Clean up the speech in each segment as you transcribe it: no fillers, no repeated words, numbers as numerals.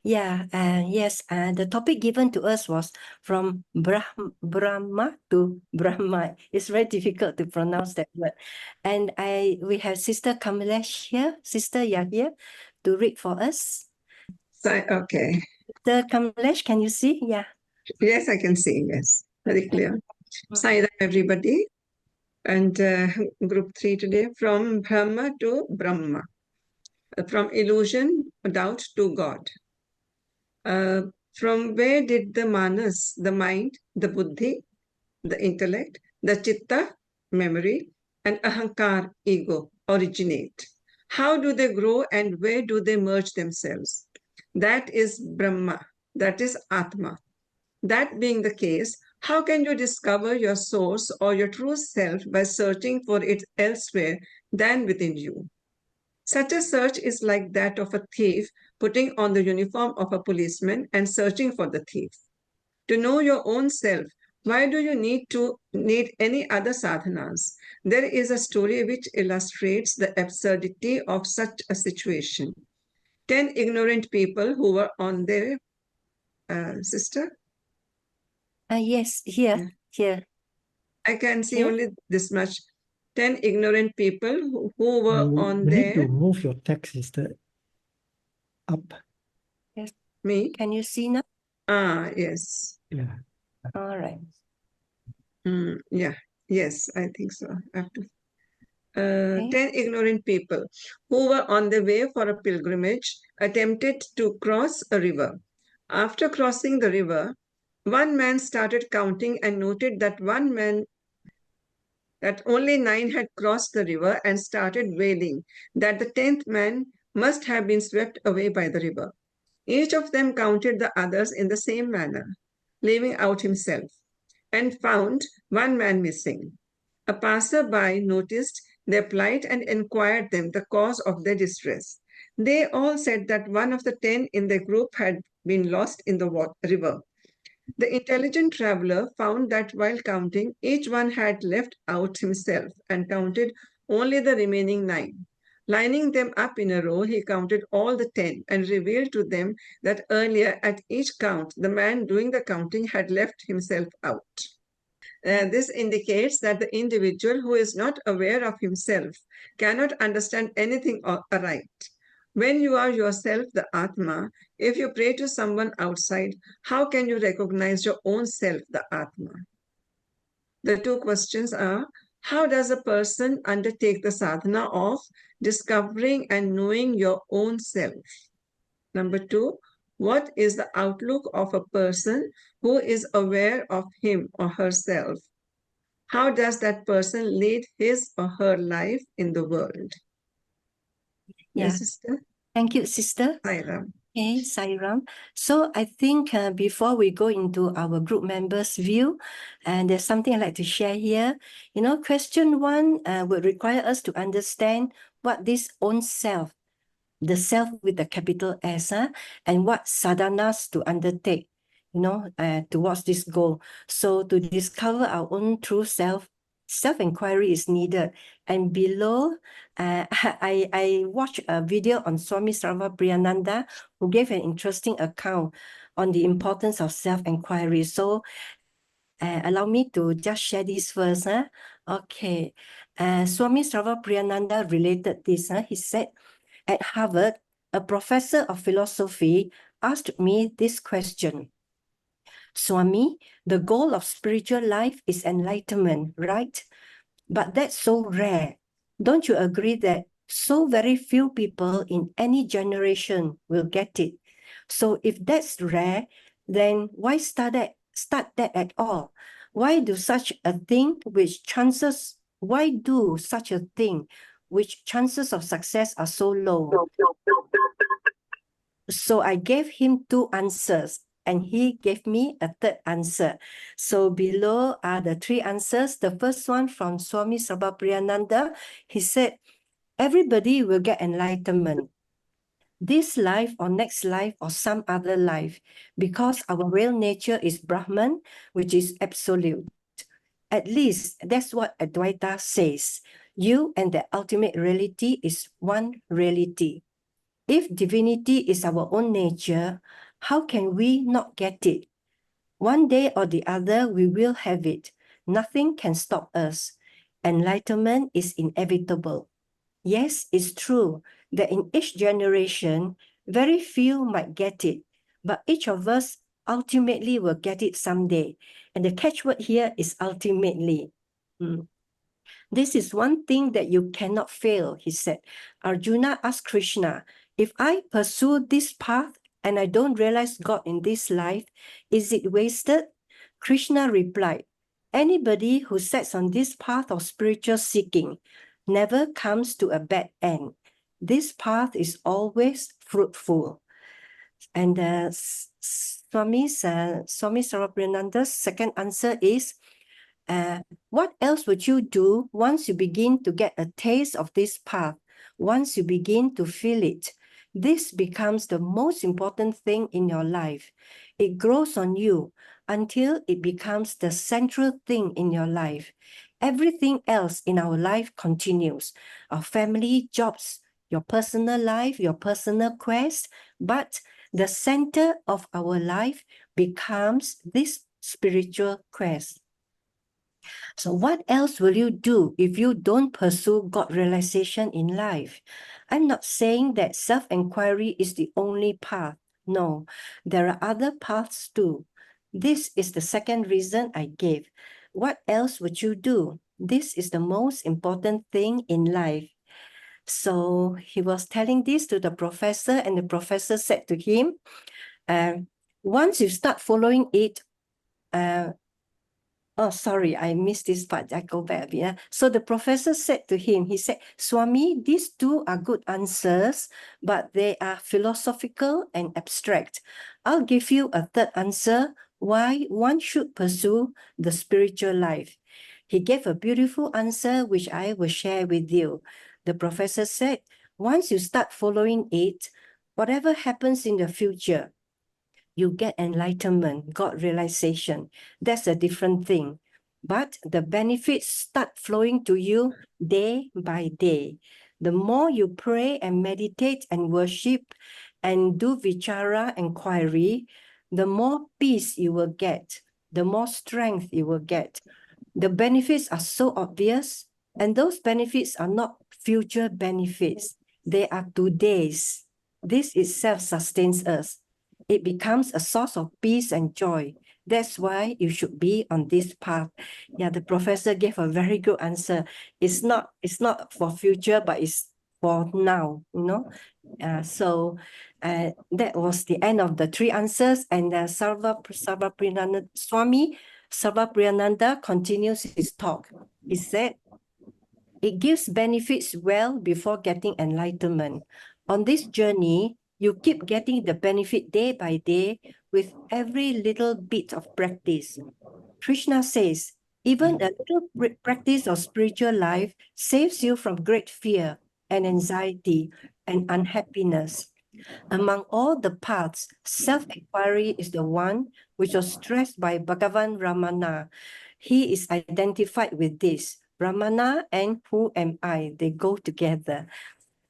Yeah, yes, the topic given to us was from Brahma to Brahma. It's very difficult to pronounce that word. And we have Sister Kamlesh here, Sister Yahya, to read for us. Okay. Sister Kamlesh, can you see? Yeah. Yes, I can see. Yes, very clear. Sai Ram, everybody. And group 3 today, from Brahma to Brahma, from illusion, doubt to God. From where did the manas, the mind, the buddhi, the intellect, the chitta, memory, and ahankar, ego, originate? How do they grow and where do they merge themselves? That is Brahma, that is Atma. That being the case, how can you discover your source or your true self by searching for it elsewhere than within you? Such a search is like that of a thief putting on the uniform of a policeman and searching for the thief. To know your own self, why do you need any other sadhanas? There is a story which illustrates the absurdity of such a situation. 10 ignorant people who were on their sister. Yes, here. I can see Here? only this much. 10 ignorant people who were on You need there. to move your text, sister, up. Yes. Me? Can you see now? Yes. Yeah. All right. Yeah. Yes, I think so. I have to. Okay. 10 ignorant people who were on their way for a pilgrimage attempted to cross a river. After crossing the river, one man started counting and noted that only 9 had crossed the river and started wailing that the 10th man must have been swept away by the river. Each of them counted the others in the same manner, leaving out himself, and found one man missing. A passer-by noticed their plight and inquired them the cause of their distress. They all said that one of the 10 in their group had been lost in the river. The intelligent traveler found that while counting, each one had left out himself and counted only the remaining 9. Lining them up in a row, he counted all the 10 and revealed to them that earlier at each count, the man doing the counting had left himself out. This indicates that the individual who is not aware of himself cannot understand anything aright. When you are yourself the Atma, if you pray to someone outside, how can you recognize your own self, the Atma? The 2 questions are, how does a person undertake the sadhana of discovering and knowing your own self? Number 2, what is the outlook of a person who is aware of him or herself? How does that person lead his or her life in the world? Yeah. Yes, sister? Thank you, Sister. Sai Ram. Okay, Sai Ram. So I think before we go into our group members' view, and there's something I'd like to share here. You know, question 1 would require us to understand what this own self, the self with the capital S, and what sadhanas to undertake, you know, towards this goal. So to discover our own true self, self-inquiry is needed. And below, I watched a video on Swami Sarvapriyananda, who gave an interesting account on the importance of self-inquiry. So allow me to just share this first. Okay. Swami Sarvapriyananda related this. He said, at Harvard, a professor of philosophy asked me this question. Swami, the goal of spiritual life is enlightenment, right? But that's so rare. Don't you agree that so very few people in any generation will get it? So if that's rare, then why start that at all? Why do such a thing which chances of success are so low? So I gave him 2 answers, and he gave me a 3rd answer. So below are the 3 answers. The first one from Swami Sarvapriyananda, he said, everybody will get enlightenment, this life or next life or some other life, because our real nature is Brahman, which is absolute. At least that's what Advaita says. You and the ultimate reality is one reality. If divinity is our own nature, how can we not get it? One day or the other, we will have it. Nothing can stop us. Enlightenment is inevitable. Yes, it's true that in each generation, very few might get it, but each of us ultimately will get it someday. And the catchword here is ultimately. This is one thing that you cannot fail, he said. Arjuna asked Krishna, if I pursue this path and I don't realize God in this life, is it wasted? Krishna replied, anybody who sets on this path of spiritual seeking never comes to a bad end. This path is always fruitful. And Swami Sarabhinanda's second answer is, what else would you do once you begin to get a taste of this path, once you begin to feel it? This becomes the most important thing in your life. It grows on you until it becomes the central thing in your life. Everything else in our life continues. Our family, jobs, your personal life, your personal quest, but the center of our life becomes this spiritual quest. So what else will you do if you don't pursue God realization in life? I'm not saying that self-inquiry is the only path. No, there are other paths too. This is the second reason I gave. What else would you do? This is the most important thing in life. So he was telling this to the professor, and the professor said to him, once you start following it, oh, sorry, I missed this part. I go back. Yeah. So the professor said to him, he said, Swami, these two are good answers, but they are philosophical and abstract. I'll give you a third answer why one should pursue the spiritual life. He gave a beautiful answer, which I will share with you. The professor said, once you start following it, whatever happens in the future, you get enlightenment, God realization. That's a different thing. But the benefits start flowing to you day by day. The more you pray and meditate and worship and do vichara inquiry, the more peace you will get, the more strength you will get. The benefits are so obvious, and those benefits are not future benefits. They are today's. This itself sustains us. It becomes a source of peace and joy. That's why you should be on this path. Yeah, the professor gave a very good answer. It's not for future, but it's for now, you know. So that was the end of the three answers. And Swami Sarvapriyananda continues his talk. He said, it gives benefits well before getting enlightenment. On this journey, you keep getting the benefit day by day with every little bit of practice. Krishna says, even a little practice of spiritual life saves you from great fear and anxiety and unhappiness. Among all the paths, self-inquiry is the one which was stressed by Bhagavan Ramana. He is identified with this. Ramana and who am I? They go together.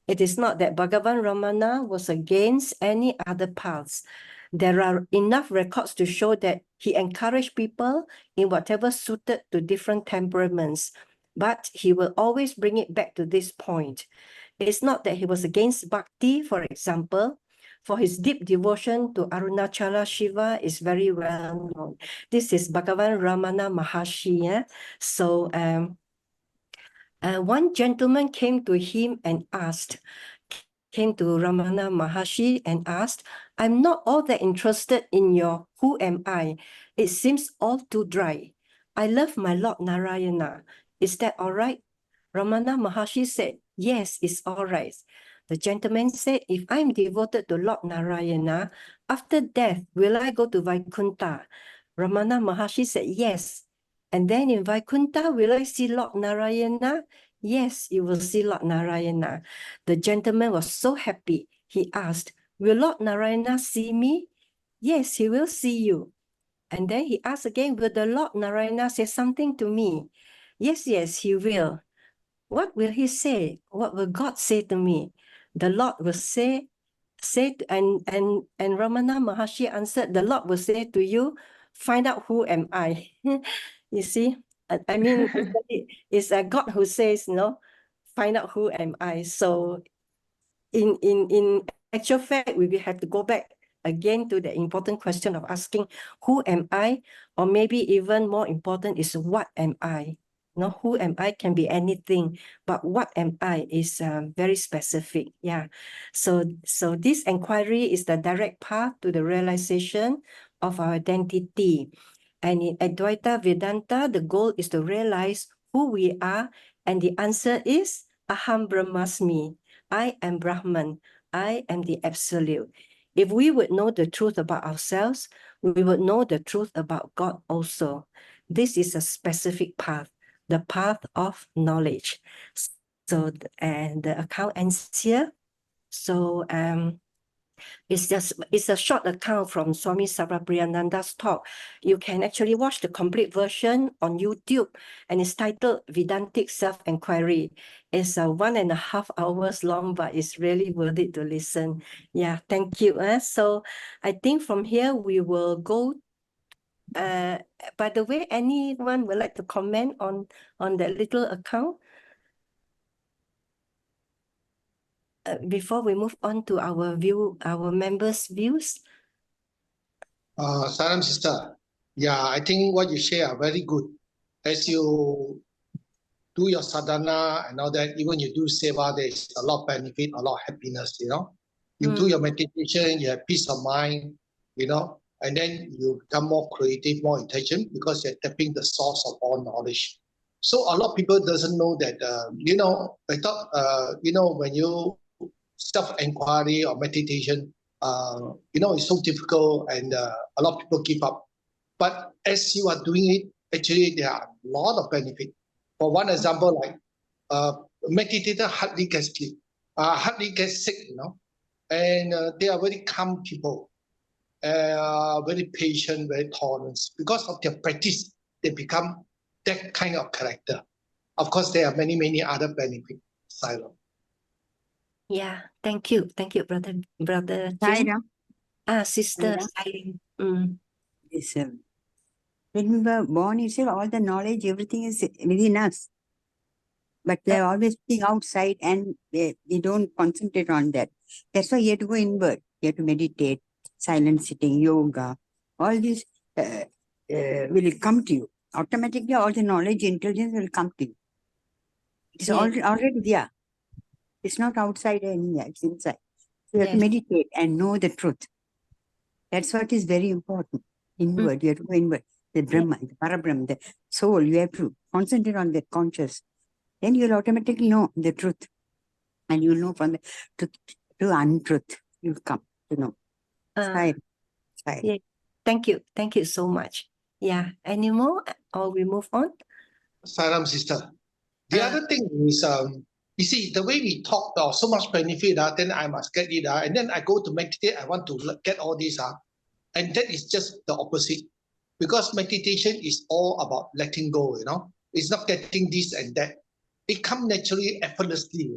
It is not that Bhagavan Ramana was against any other paths. There are enough records to show that he encouraged people in whatever suited to different temperaments, but he will always bring it back to this point. It's not that he was against bhakti, for example, for his deep devotion to Arunachala Shiva is very well known. This is Bhagavan Ramana Maharshi. Yeah? So one gentleman came to Ramana Maharshi and asked, I'm not all that interested in your who am I? It seems all too dry. I love my Lord Narayana. Is that all right? Ramana Maharshi said, yes, it's all right. The gentleman said, if I'm devoted to Lord Narayana, after death, will I go to Vaikuntha? Ramana Maharshi said, yes. And then in Vaikuntha, will I see Lord Narayana? Yes, you will see Lord Narayana. The gentleman was so happy. He asked, will Lord Narayana see me? Yes, he will see you. And then he asked again, will the Lord Narayana say something to me? Yes, yes, he will. What will he say? What will God say to me? The Lord will say, say and Ramana Maharshi answered, the Lord will say to you, find out who am I. You see, I mean, it's a God who says, find out who am I. So in actual fact, we will have to go back again to the important question of asking, who am I? Or maybe even more important is, what am I? Who am I can be anything, but what am I is very specific. Yeah. So this inquiry is the direct path to the realization of our identity. And in Advaita Vedanta, the goal is to realize who we are, and the answer is Aham Brahmasmi. I am Brahman. I am the Absolute. If we would know the truth about ourselves, we would know the truth about God also. This is a specific path, the path of knowledge. So, and the account ends here. So, it's a short account from Swami Sarabhriyananda's talk. You can actually watch the complete version on YouTube, and it's titled Vedantic Self-Inquiry. It's 1.5 hours long, but it's really worth it to listen. Yeah, thank you. So I think from here we will go. By the way, anyone would like to comment on that little account? Before we move on to our members' views. Saram sister, yeah, I think what you share are very good. As you do your sadhana and all that, even you do seva, there's a lot of benefit, a lot of happiness, You do your meditation, you have peace of mind, and then you become more creative, more intelligent because you're tapping the source of all knowledge. So a lot of people doesn't know that, I thought, when you self-inquiry or meditation, it's so difficult and a lot of people give up. But as you are doing it, actually there are a lot of benefit. For one example, like meditator hardly gets sleep, hardly gets sick, and they are very calm people, very patient, very tolerant. Because of their practice, they become that kind of character. Of course, there are many, many other benefits, Silent. Yeah, thank you, brother Jane. Sister Silent. Yes, when we were born itself, all the knowledge, everything is within us. But we are always being outside and we don't concentrate on that. That's why you have to go inward. You have to meditate, silent sitting, yoga. All this will come to you. Automatically, all the knowledge, intelligence will come to you. It's already there. It's not outside anywhere, it's inside. So you have to meditate and know the truth. That's what is very important. Inward, you have to go inward. The Brahma, the Parabrahma, the soul, you have to concentrate on that conscious. Then you'll automatically know the truth. And you'll know from the truth to untruth. You'll come to know. Yeah. Thank you so much. Yeah, any more or we move on? Saram sister. The other thing is, you see, the way we talk, so much benefit, then I must get it, and then I go to meditate, I want to get all this, and that is just the opposite. Because meditation is all about letting go, It's not getting this and that. It comes naturally, effortlessly,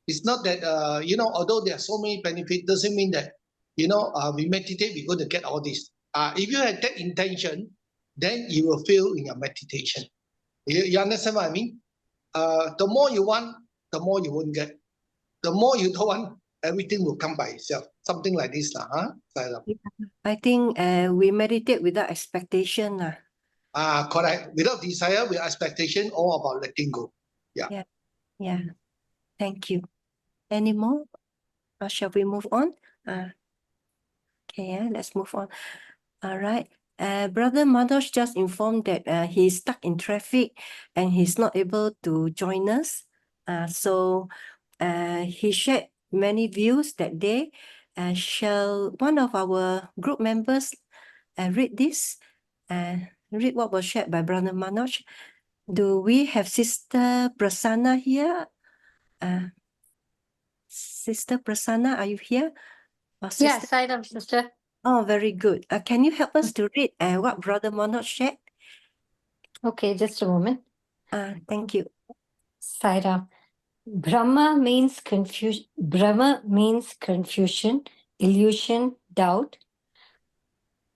It's not that, although there are so many benefits, doesn't mean that, we meditate, we're going to get all this. If you have that intention, then you will fail in your meditation. You understand what I mean? The more you want, the more you won't get. The more you don't want, everything will come by itself. Something like this, I think we meditate without expectation. Correct. Without desire, with expectation, all about letting go. Yeah. Yeah. Thank you. Any more? Or shall we move on? Okay, let's move on. All right. Brother Madhoj just informed that he's stuck in traffic and he's not able to join us. So he shared many views that day. Shall one of our group members read this? Read what was shared by Brother Manoj. Do we have Sister Prasanna here? Sister Prasanna, are you here? Yes, I am, sister. Oh, very good. Can you help us to read what Brother Manoj shared? Okay, just a moment. Thank you. Sairam. Brahma means confusion. illusion, doubt?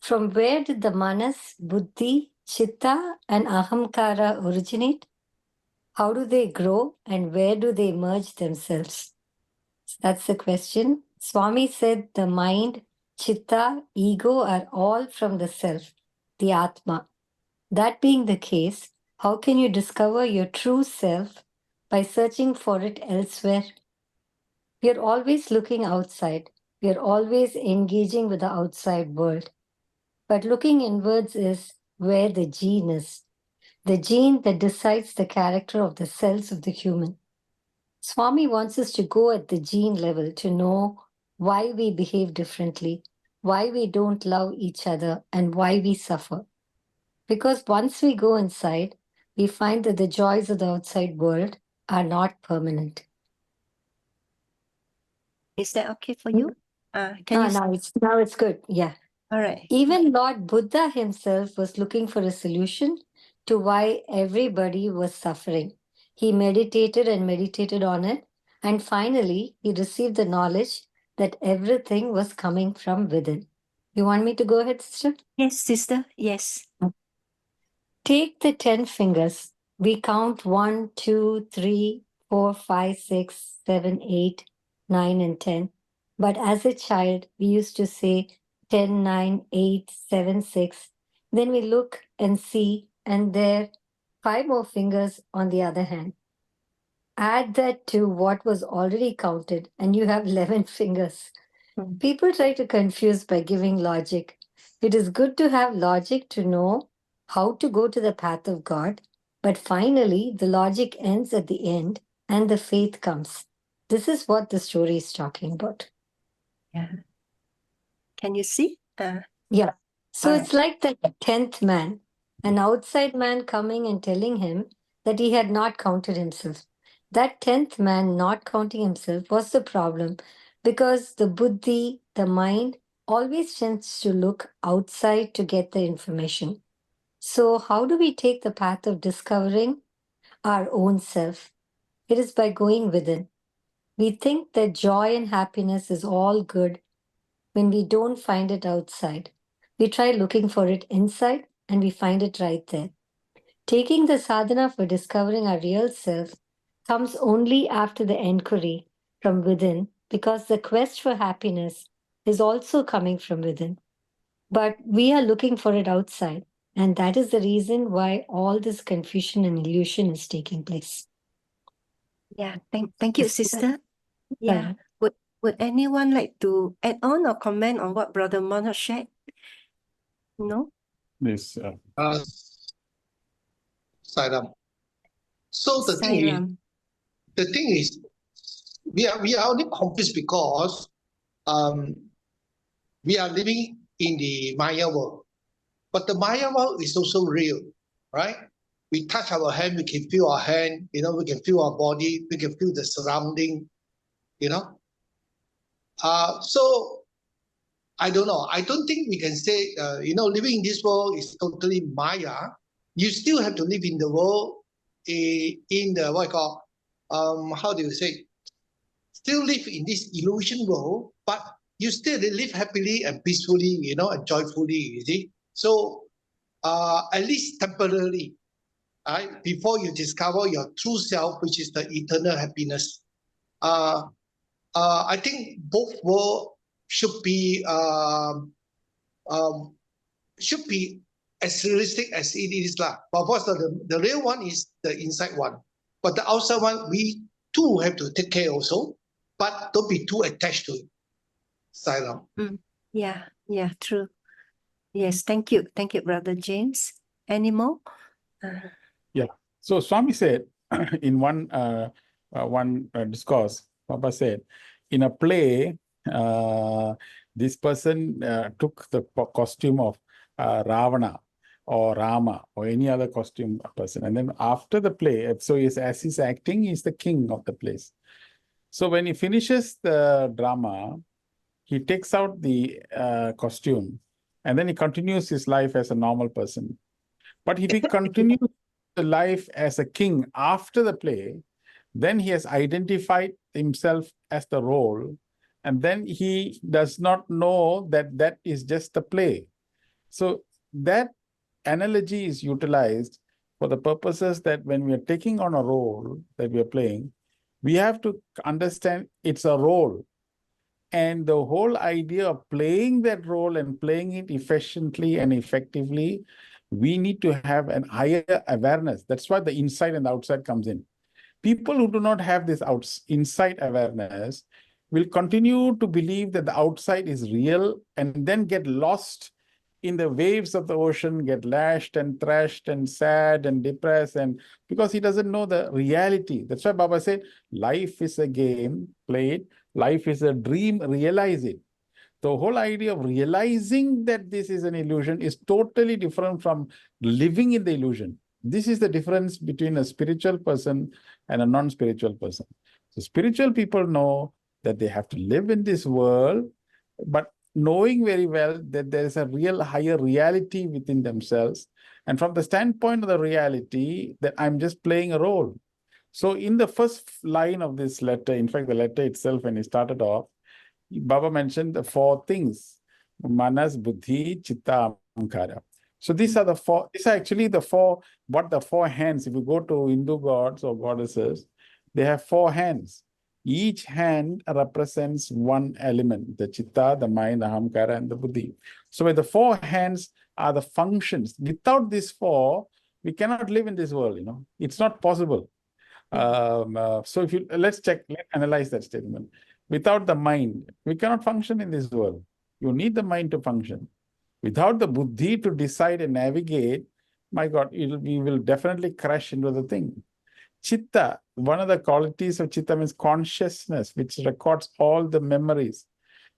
From where did the manas, buddhi, chitta, and ahamkara originate? How do they grow and where do they merge themselves? So that's the question. Swami said the mind, chitta, ego are all from the self, the Atma. That being the case, how can you discover your true self by searching for it elsewhere? We are always looking outside. We are always engaging with the outside world. But looking inwards is where the gene is. The gene that decides the character of the cells of the human. Swami wants us to go at the gene level to know why we behave differently, why we don't love each other, and why we suffer. Because once we go inside, we find that the joys of the outside world are not permanent. Is that okay for you? Can you? Now it's good. Yeah. All right. Even Lord Buddha himself was looking for a solution to why everybody was suffering. He meditated and meditated on it, and finally he received the knowledge that everything was coming from within. You want me to go ahead, sister? Yes, sister. Yes. Take the 10 fingers. We count 1, 2, 3, 4, 5, 6, 7, 8, 9, and 10. But as a child, we used to say 10, 9, 8, 7, 6. Then we look and see, and there 5 more fingers on the other hand. Add that to what was already counted, and you have 11 fingers. People try to confuse by giving logic. It is good to have logic to know how to go to the path of God, but finally, the logic ends at the end and the faith comes. This is what the story is talking about. Yeah. Can you see? Yeah. So All it's like the 10th man, an outside man coming and telling him that he had not counted himself. That 10th man not counting himself was the problem because the buddhi, the mind, always tends to look outside to get the information. So, how do we take the path of discovering our own self? It is by going within. We think that joy and happiness is all good when we don't find it outside. We try looking for it inside and we find it right there. Taking the sadhana for discovering our real self comes only after the enquiry from within because the quest for happiness is also coming from within. But we are looking for it outside. And that is the reason why all this confusion and illusion is taking place. Yeah. Thank you, Yes, sister. Yeah. Would anyone like to add on or comment on what Brother Manoj shared? No? Yes. Sairam. So the Sairam. thing is, we are only confused because we are living in the Maya world, but the Maya world is also real, right? We touch our hand, we can feel our hand, we can feel our body, we can feel the surrounding, So I don't know. I don't think we can say, living in this world is totally Maya. You still have to live in the world, in the, what I call, how do you say? Still live in this illusion world, but you still live happily and peacefully, and joyfully, you see. So at least temporarily, right, before you discover your true self, which is the eternal happiness. I think both worlds should be as realistic as it is lah. But of course, the real one is the inside one. But the outside one, we too have to take care also. But don't be too attached to it. Sairam. Yeah, true. Yes, thank you. Thank you, Brother James. Any more? Yeah. So Swami said in one discourse, Papa said, in a play, this person took the costume of Ravana or Rama or any other costume person. And then after the play, so as he's acting, he's the king of the place. So when he finishes the drama, he takes out the costume and then he continues his life as a normal person. But if he continues the life as a king after the play, then he has identified himself as the role and then he does not know that that is just a play. So that analogy is utilized for the purposes that when we are taking on a role that we are playing, we have to understand it's a role. And the whole idea of playing that role and playing it efficiently and effectively, we need to have an higher awareness. That's why the inside and the outside comes in. People who do not have this inside awareness will continue to believe that the outside is real and then get lost in the waves of the ocean, get lashed and thrashed and sad and depressed, and because he doesn't know the reality. That's why Baba said, life is a game, play it. Life is a dream, realize it. The whole idea of realizing that this is an illusion is totally different from living in the illusion. This is the difference between a spiritual person and a non-spiritual person. So spiritual people know that they have to live in this world, but knowing very well that there is a real higher reality within themselves. And from the standpoint of the reality, that I'm just playing a role. So in the first line of this letter, in fact, the letter itself, when he started off, Baba mentioned the four things: manas, buddhi, chitta, ahankara. So these are the four, these are actually the four, what the four hands, if you go to Hindu gods or goddesses, they have four hands. Each hand represents one element, the chitta, the mind, the ahankara, and the buddhi. So the four hands are the functions. Without these four, we cannot live in this world, you know. It's not possible. So if you, let's analyze that statement. Without the mind, we cannot function in this world. You need the mind to function. Without the buddhi to decide and navigate, my God, we will definitely crash into the thing. Chitta, one of the qualities of chitta means consciousness, which records all the memories.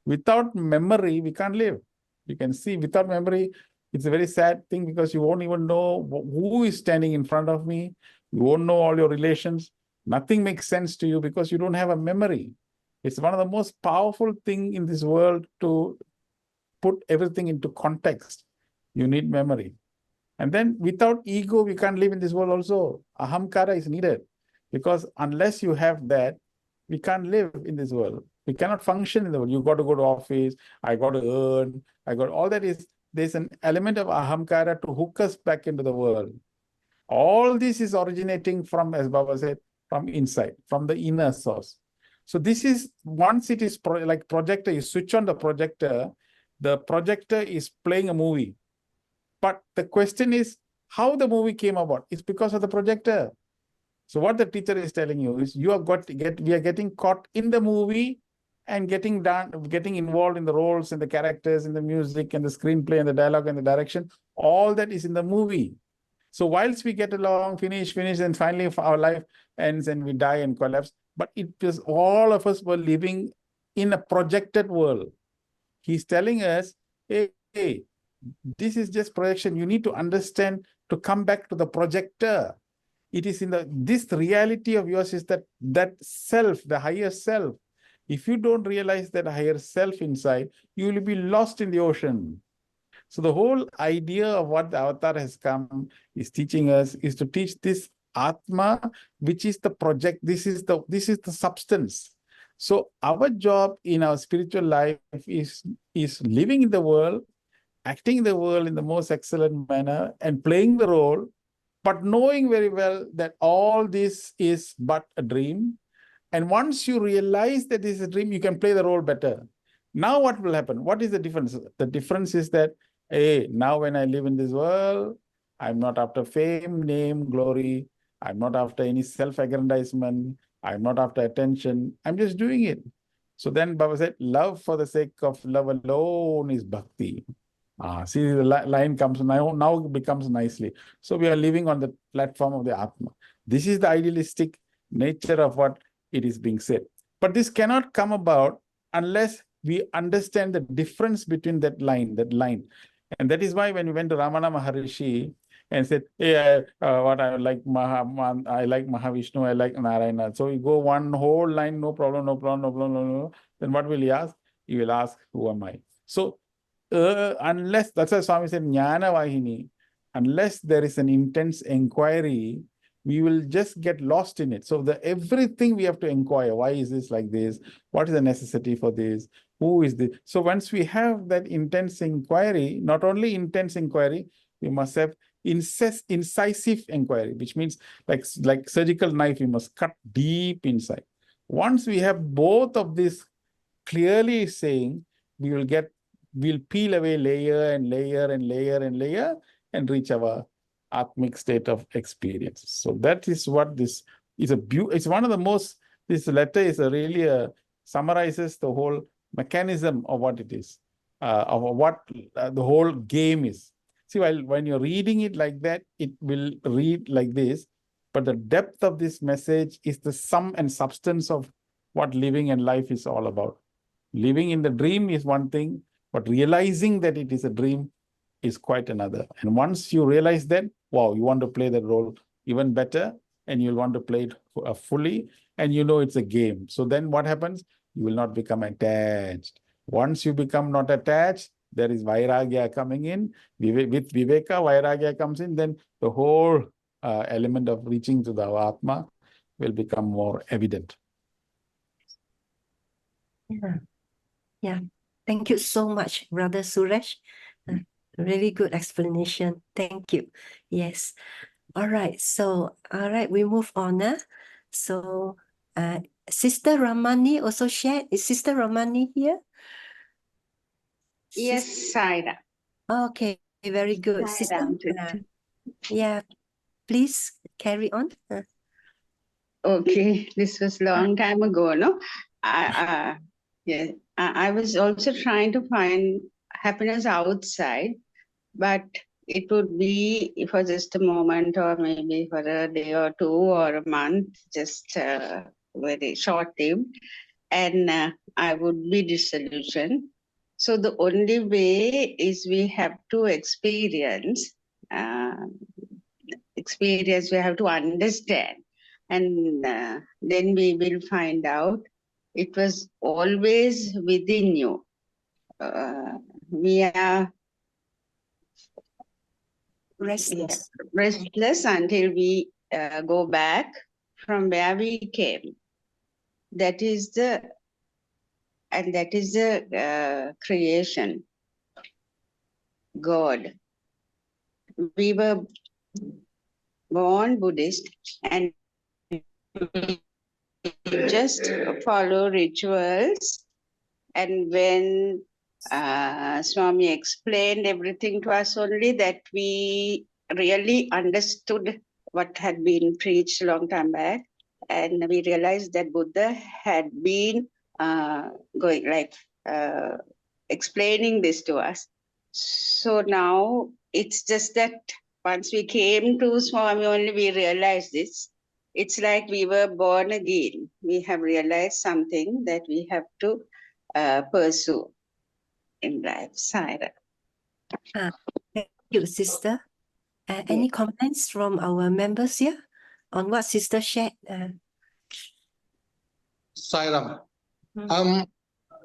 Without memory, we can't live. You can see, without memory, it's a very sad thing because you won't even know who is standing in front of me. You won't know all your relations. Nothing makes sense to you because you don't have a memory. It's one of the most powerful things in this world to put everything into context. You need memory. And then without ego, we can't live in this world also. Ahamkara is needed because unless you have that, we can't live in this world. We cannot function in the world. You got to go to office. I got to earn. I got all that is, there's an element of ahamkara to hook us back into the world. All this is originating from, as Baba said, from inside, from the inner source. So this is, once it is like projector, you switch on the projector is playing a movie. But the question is how the movie came about. It's because of the projector. So what the teacher is telling you is we are getting caught in the movie and getting involved in the roles and the characters and the music and the screenplay and the dialogue and the direction. All that is in the movie. So whilst we get along, finish, and finally our life ends and we die and collapse, but it was all of us were living in a projected world. He's telling us, hey, this is just projection. You need to understand to come back to the projector. It is in this reality of yours is that self, the higher self. If you don't realize that higher self inside, you will be lost in the ocean. So the whole idea of what the avatar has come is teaching us is to teach this Atma, which is the project. This is the substance. So our job in our spiritual life is living in the world, acting in the world in the most excellent manner and playing the role, but knowing very well that all this is but a dream. And once you realize that this is a dream, you can play the role better. Now what will happen? What is the difference? The difference is that, hey, now when I live in this world, I'm not after fame, name, glory. I'm not after any self-aggrandizement. I'm not after attention. I'm just doing it. So then Baba said, love for the sake of love alone is bhakti. See, the line comes now becomes nicely. So we are living on the platform of the Atma. This is the idealistic nature of what it is being said. But this cannot come about unless we understand the difference between that line. And that is why when we went to Ramana Maharishi and said, hey, what I like Mahavishnu, I like Narayana. So you go one whole line, no problem. Then what will he ask? He will ask, who am I? So unless, that's why Swami said, Jnana Vahini, unless there is an intense inquiry, we will just get lost in it. So everything we have to inquire, why is this like this? What is the necessity for this? Who is this? So once we have that intense inquiry, not only intense inquiry, we must have incisive inquiry, which means like surgical knife, we must cut deep inside. Once we have both of this clearly saying, we'll peel away layer and layer and layer and layer and reach our atmic state of experience. So that is what this is. It's one of the most, this letter is really summarizes the whole mechanism of what it is, of what the whole game is. See, when you're reading it like that, it will read like this, but the depth of this message is the sum and substance of what living and life is all about. Living in the dream is one thing, but realizing that it is a dream is quite another. And once you realize that, wow, you want to play that role even better, and you'll want to play it fully, and you know it's a game. So then what happens? You will not become attached. Once you become not attached, there is vairagya coming in. With viveka, vairagya comes in, then the whole element of reaching to the Atma will become more evident. Yeah. Thank you so much, Brother Suresh. Really good explanation. Thank you. Yes. All right. So, all right, we move on. So, Sister Ramani also shared. Is Sister Ramani here? Yes, Saira. Okay, very good. Sister, yeah, please carry on. Okay, this was long time ago, no? Yeah, I was also trying to find happiness outside, but it would be for just a moment or maybe for a day or two or a month, just very short-lived, and I would be disillusioned. So the only way is we have to experience, we have to understand, and then we will find out it was always within you. We are restless until we go back from where we came. That is the creation, God. We were born Buddhist and we just follow rituals. And when Swami explained everything to us, only that we really understood what had been preached a long time back. And we realized that Buddha had been explaining this to us. So now it's just that once we came to Swami, only we realized this. It's like we were born again. We have realized something that we have to pursue in life. Saira. Thank you, Sister. Any comments from our members here on what Sister shared? Sairam.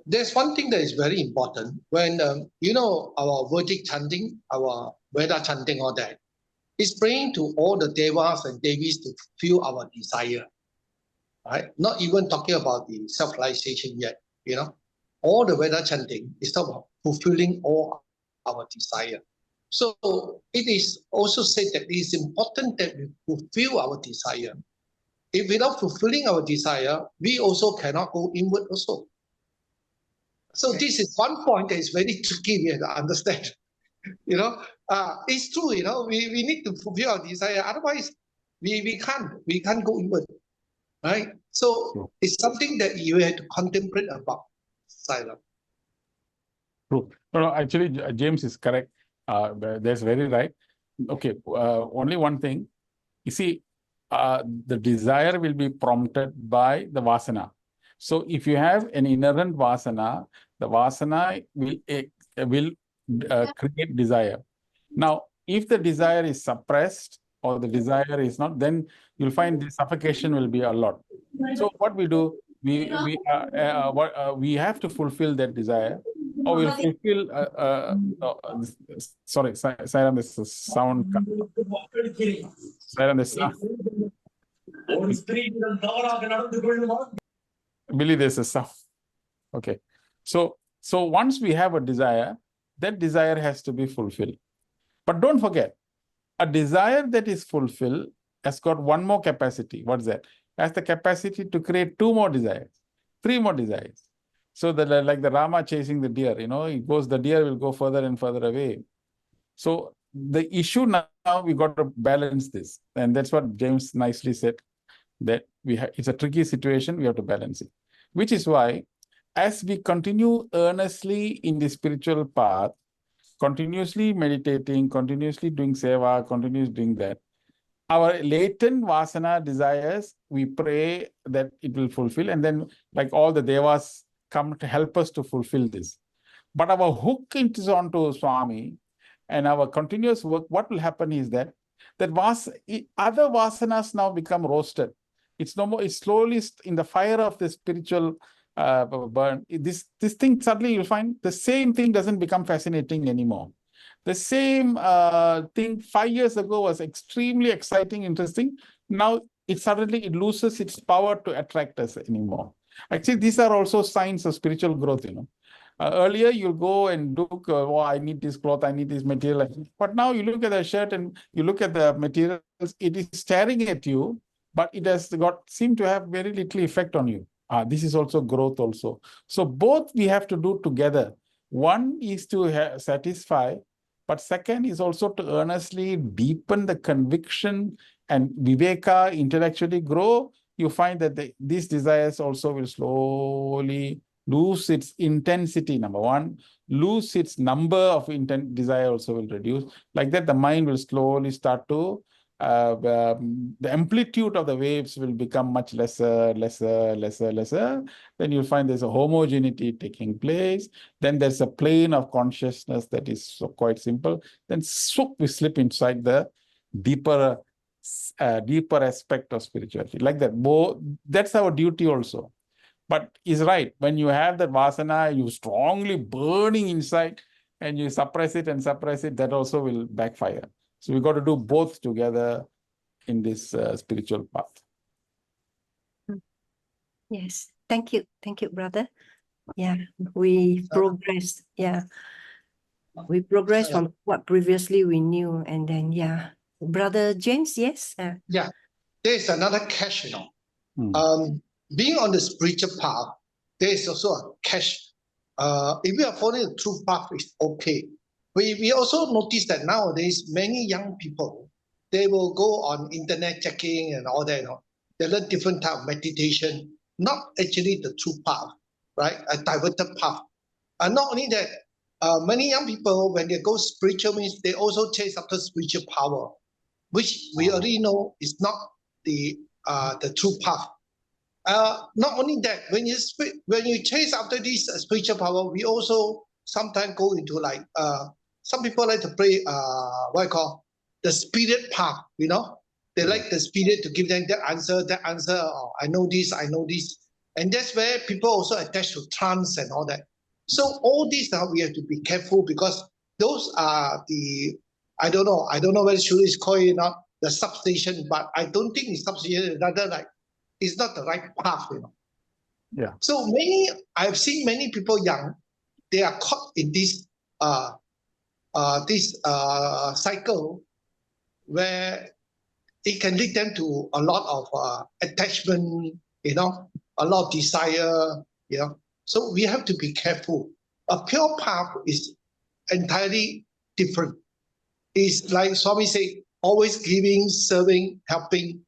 There's one thing that is very important when, our Vedic chanting, our Veda chanting, all that, is praying to all the devas and devis to fulfill our desire, right? Not even talking about the self-realization yet, All the Veda chanting is about fulfilling all our desire. So it is also said that it is important that we fulfill our desire. If without fulfilling our desire, we also cannot go inward also. So this is one point that is very tricky to understand. It's true, we need to fulfill our desire. Otherwise, we can't go inward, right? So it's something that you have to contemplate about, Saira. True. No, actually, James is correct. That's very right. Okay, only one thing. You see, the desire will be prompted by the vasana. So if you have an inherent vasana, the vasana will create desire. Now, if the desire is suppressed or the desire is not, then you'll find the suffocation will be a lot. So what we do, we have to fulfill that desire. or will fulfill. No, sorry, Sairam, this is sound. Sairam, this Billy, there's a sound. Okay, so once we have a desire, that desire has to be fulfilled. But don't forget, a desire that is fulfilled has got one more capacity. What's that? Has the capacity to create two more desires, three more desires. So that like the Rama chasing the deer, the deer will go further and further away. So the issue now we got to balance this. And that's what James nicely said, that it's a tricky situation, we have to balance it. Which is why, as we continue earnestly in the spiritual path, continuously meditating, continuously doing seva, continuously doing that, our latent vasana desires, we pray that it will fulfill, and then like all the devas come to help us to fulfill this. But our hook is onto Swami, and our continuous work, what will happen is that other vasanas now become roasted. It's no more, it's slowly in the fire of the spiritual burn. This thing, suddenly you'll find the same thing doesn't become fascinating anymore. The same thing 5 years ago was extremely exciting, interesting. Now it loses its power to attract us anymore. Actually, these are also signs of spiritual growth, earlier, you'll go and look, I need this cloth, I need this material. But now you look at the shirt and you look at the materials, it is staring at you, but it has seemed to have very little effect on you. This is also growth also. So both we have to do together. One is to satisfy, but second is also to earnestly deepen the conviction and viveka, intellectually grow. You find that these desires also will slowly lose its intensity, number one, lose its number of desire also will reduce. Like that, the mind will slowly start to, the amplitude of the waves will become much lesser. Then you'll find there's a homogeneity taking place. Then there's a plane of consciousness that is quite simple. Then we slip inside the deeper aspect of spirituality. Like that, that's our duty also. But he's right. When you have that vasana, you strongly burning inside and you suppress it, that also will backfire. So we got to do both together in this spiritual path. Yes. Thank you. Thank you, brother. Yeah, we progressed. Yeah. We progressed from what previously we knew. And then, yeah. Brother James, yes? Yeah. There's another catch, being on the spiritual path, there is also a catch. If we are following the true path, it's okay. We also notice that nowadays many young people, they will go on internet checking and all that. They learn different type of meditation, not actually the true path, right? A diverted path. And not only that, many young people, when they go spiritual, means they also chase after spiritual power, which we already know is not the true path. Not only that, when you chase after this spiritual power, we also sometimes go into like some people like to play what I call the spirit path. They like the spirit to give them that answer. Oh, I know this, and that's where people also attach to trance and all that. So all these we have to be careful, because those are the I don't know whether should is called the substation, but I don't think it's substation. Rather like, it's not the right path, Yeah. So I've seen many people young, they are caught in this cycle where it can lead them to a lot of attachment, a lot of desire, So we have to be careful. A pure path is entirely different. It's like Swami said, always giving, serving, helping,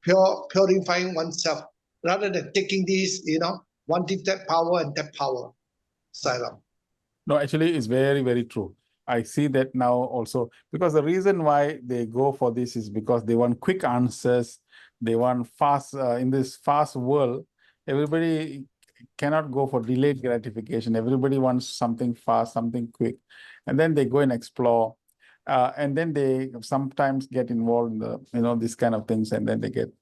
purifying oneself, rather than taking this, wanting that power and that power. Sairam. No, actually, it's very, very true. I see that now also, because the reason why they go for this is because they want quick answers. They want fast, in this fast world, everybody cannot go for delayed gratification. Everybody wants something fast, something quick. And then they go and explore. And then they sometimes get involved in the, these kind of things, and then they get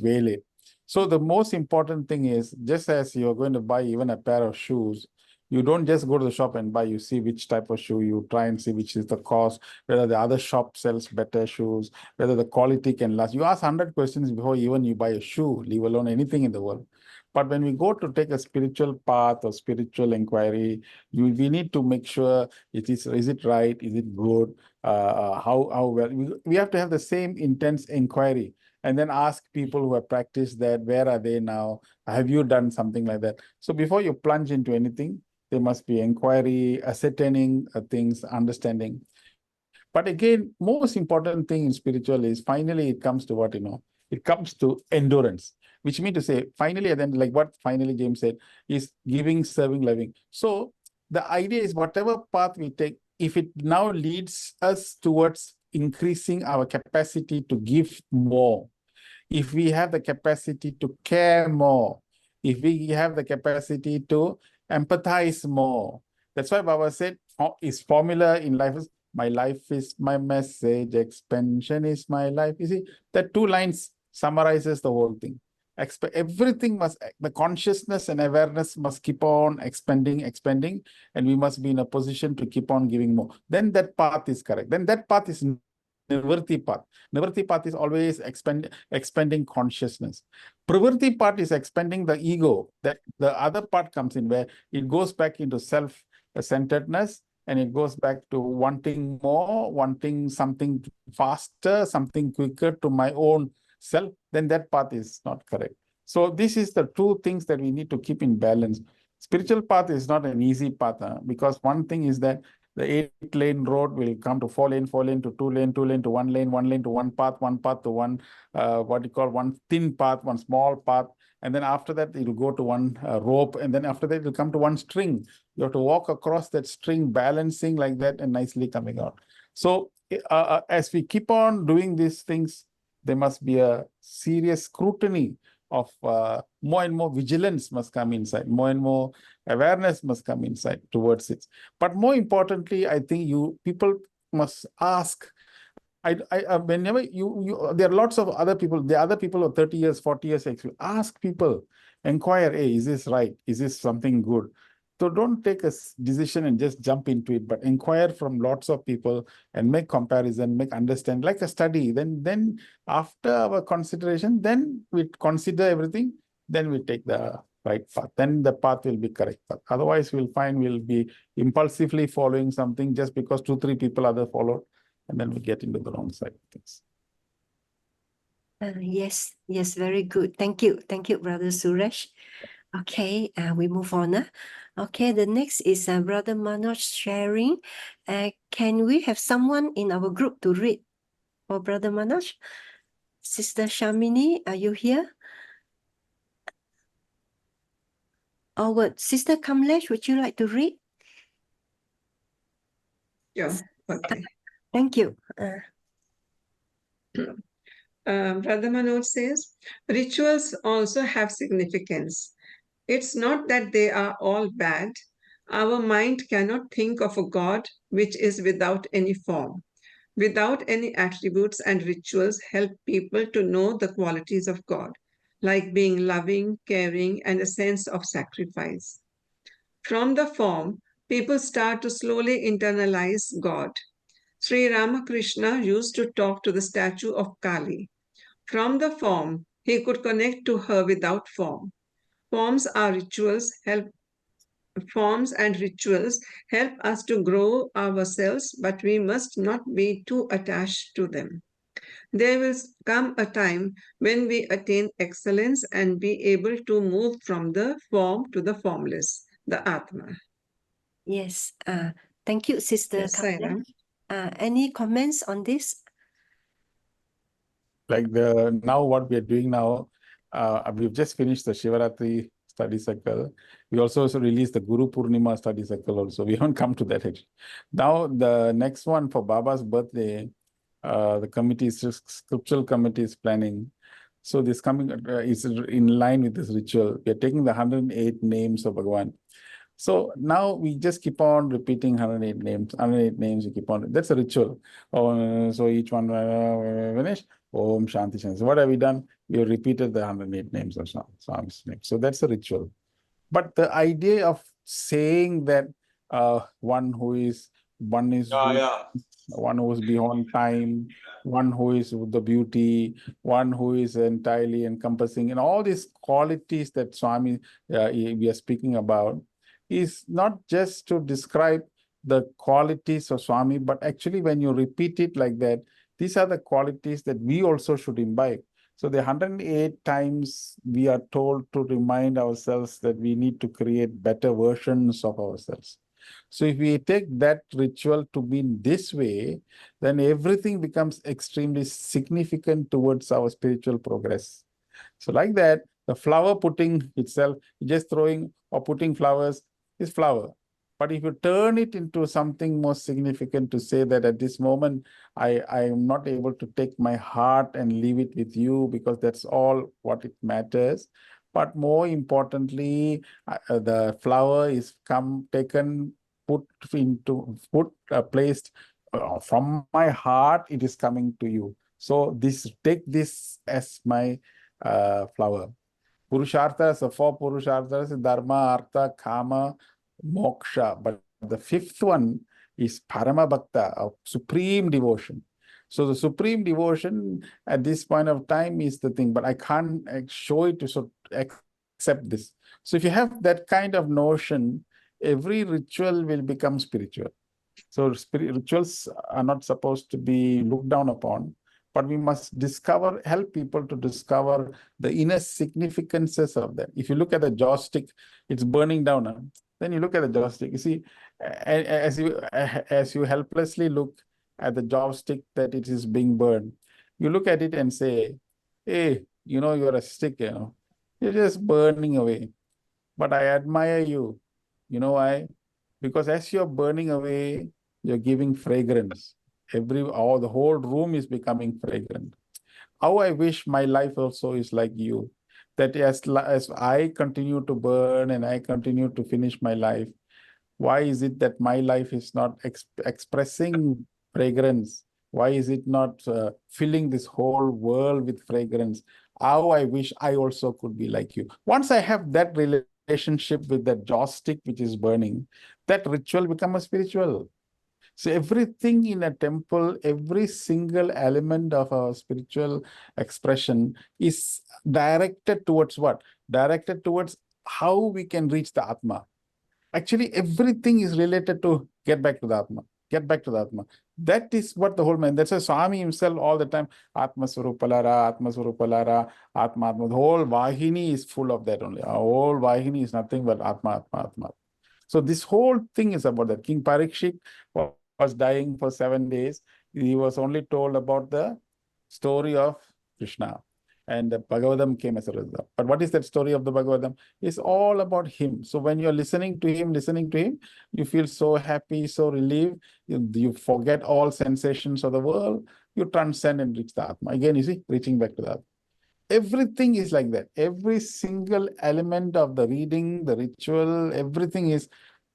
waylaid. So the most important thing is, just as you're going to buy even a pair of shoes, You don't just go to the shop and buy. You see which type of shoe. You try and see which is the cost, whether the other shop sells better shoes, whether the quality can last. You ask 100 questions before even you buy a shoe, leave alone anything in the world. But when we go to take a spiritual path or spiritual inquiry, we need to make sure is it right? Is it good? How well? We have to have the same intense inquiry and then ask people who have practiced that, where are they now? Have you done something like that? So before you plunge into anything, there must be inquiry, ascertaining things, understanding. But again, most important thing in spiritual is finally it comes to what, it comes to endurance, which means to say, finally, and then like what finally James said, is giving, serving, loving. So the idea is whatever path we take, if it now leads us towards increasing our capacity to give more, if we have the capacity to care more, if we have the capacity to empathize more. That's why Baba said his formula in life is, my life is my message, expansion is my life. You see, that 2 lines summarizes the whole thing. Everything must, the consciousness and awareness must keep on expanding, and we must be in a position to keep on giving more. Then that path is correct. Then that path is Nivritti path. Nivritti path is always expanding consciousness. Pravritti part is expanding the ego. That the other part comes in where it goes back into self-centeredness and it goes back to wanting more, wanting something faster, something quicker to my own self. Then that path is not correct. So this is the 2 things that we need to keep in balance. Spiritual path is not an easy path because one thing is that the 8-lane road will come to 4-lane, 4-lane to 2-lane, 2-lane to 1-lane, 1-lane to one path to one, one thin path, one small path. And then after that, it will go to one rope. And then after that, it will come to one string. You have to walk across that string, balancing like that and nicely coming out. So as we keep on doing these things, there must be a serious scrutiny of more and more vigilance must come inside, more and more awareness must come inside towards it. But more importantly, I think people must ask. Whenever there are lots of other people, the other people of 30 years, 40 years, ask people, inquire, hey, is this right? Is this something good? So don't take a decision and just jump into it, but inquire from lots of people and make comparison, make understand, like a study. Then after our consideration, then we consider everything, then we take the right path. Then the path will be correct path. Otherwise, we'll find we'll be impulsively following something just because 2, 3 people other followed, and then we get into the wrong side of things. Yes, very good. Thank you, Brother Suresh. Okay, we move on. Okay, the next is Brother Manoj sharing. Can we have someone in our group to read for Brother Manoj? Sister Shamini, are you here? Or what? Sister Kamlesh, would you like to read? Yeah, okay. Thank you. Brother Manoj says, rituals also have significance. It's not that they are all bad. Our mind cannot think of a God which is without any form, without any attributes, and rituals help people to know the qualities of God, like being loving, caring, and a sense of sacrifice. From the form, people start to slowly internalize God. Sri Ramakrishna used to talk to the statue of Kali. From the form, he could connect to her without form. Forms and rituals help us to grow ourselves, but we must not be too attached to them. There will come a time when we attain excellence and be able to move from the form to the formless, the Atma. Yes. Thank you, Sister Yes, Kamlesh. Any comments on this? Like now what we are doing now, we've just finished the Shivaratri study cycle. We also released the Guru Purnima study cycle also. We haven't come to that yet. Now the next one for Baba's birthday, the scriptural committee is planning. So this coming is in line with this ritual. We are taking the 108 names of Bhagavan. So now we just keep on repeating 108 names, we keep on. That's a ritual. So each one finish. Om Shanti Shanti. So what have we done? We have repeated the 108 names of Swami's name. So that's a ritual. But the idea of saying that one is good, one who is beyond time, one who is the beauty, one who is entirely encompassing, and all these qualities that Swami we are speaking about is not just to describe the qualities of Swami, but actually when you repeat it like that, these are the qualities that we also should imbibe. So the 108 times we are told to remind ourselves that we need to create better versions of ourselves. So if we take that ritual to be in this way, then everything becomes extremely significant towards our spiritual progress. So like that, the flower putting itself, just throwing or putting flowers is flower. But if you turn it into something more significant to say that at this moment, I am not able to take my heart and leave it with you because that's all what it matters. But more importantly, the flower is placed from my heart, it is coming to you. So take this as my flower. Purusharthas, so 4 Purusharthas, Dharma, Artha, Kama, Moksha. But the 5th one is Parama Bhakta, of supreme devotion. So the supreme devotion at this point of time is the thing, but I can't show it to accept this. So if you have that kind of notion, every ritual will become spiritual. So rituals are not supposed to be looked down upon, but we must help people to discover the inner significances of them. If you look at the joystick, it's burning down. Then you look at the joystick. You see, as you helplessly look at the joystick that it is being burned, you look at it and say, "Hey, you're a stick. You're just burning away. But I admire you. You know why? Because as you're burning away, you're giving fragrance. The whole room is becoming fragrant. How I wish my life also is like you. That as I continue to burn and I continue to finish my life, why is it that my life is not expressing fragrance? Why is it not filling this whole world with fragrance? How I wish I also could be like you. Once I have that relationship with that joystick which is burning, that ritual becomes spiritual. So everything in a temple, every single element of our spiritual expression is directed towards what? Directed towards how we can reach the Atma. Actually, everything is related to get back to the Atma. Get back to the Atma. That is what the whole man. That's why Swami himself all the time, Atma Swarupalara, Atma Swarupalara, Atma Atma. The whole Vahini is full of that only. Our whole Vahini is nothing but Atma, Atma, Atma. So this whole thing is about that. King Parikshit was dying for 7 days. He was only told about the story of Krishna. And the Bhagavatam came as a result. But what is that story of the Bhagavatam? It's all about him. So when you're listening to him, you feel so happy, so relieved. You forget all sensations of the world. You transcend and reach the Atma. Again, you see, reaching back to the Atma. Everything is like that. Every single element of the reading, the ritual, everything is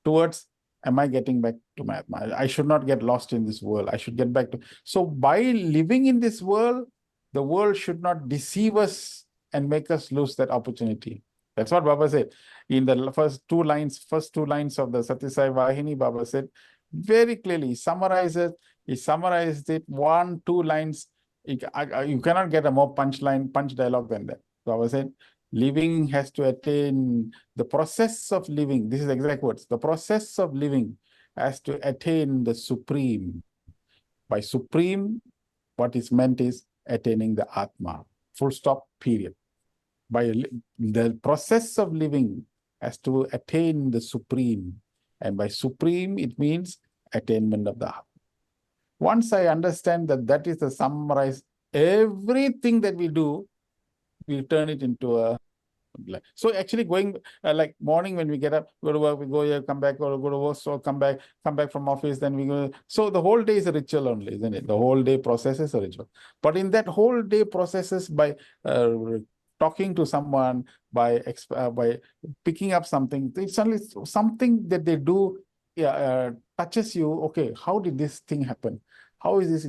towards, am I getting back to my Atma? I should not get lost in this world. I should get back to. So by living in this world, the world should not deceive us and make us lose that opportunity. That's what Baba said. In the first two lines of the Satyasai Vahini, Baba said very clearly, he summarized it 1-2 lines. You cannot get a more punch dialogue than that. Baba said, living has to attain the process of living. This is exact words. The process of living has to attain the supreme. By supreme, what is meant is attaining the Atma. Full stop, period. By the process of living has to attain the supreme. And by supreme, it means attainment of the Atma. Once I understand that is the summarize, everything that we do, we turn it into a. So actually going like morning when we get up, go to work, we go here, come back, or go to work, so come back from office, then we go. So the whole day is a ritual only, isn't it? The whole day process is a ritual. But in that whole day processes, by talking to someone, by picking up something, it's suddenly something that they do touches you. Okay, how did this thing happen? how is this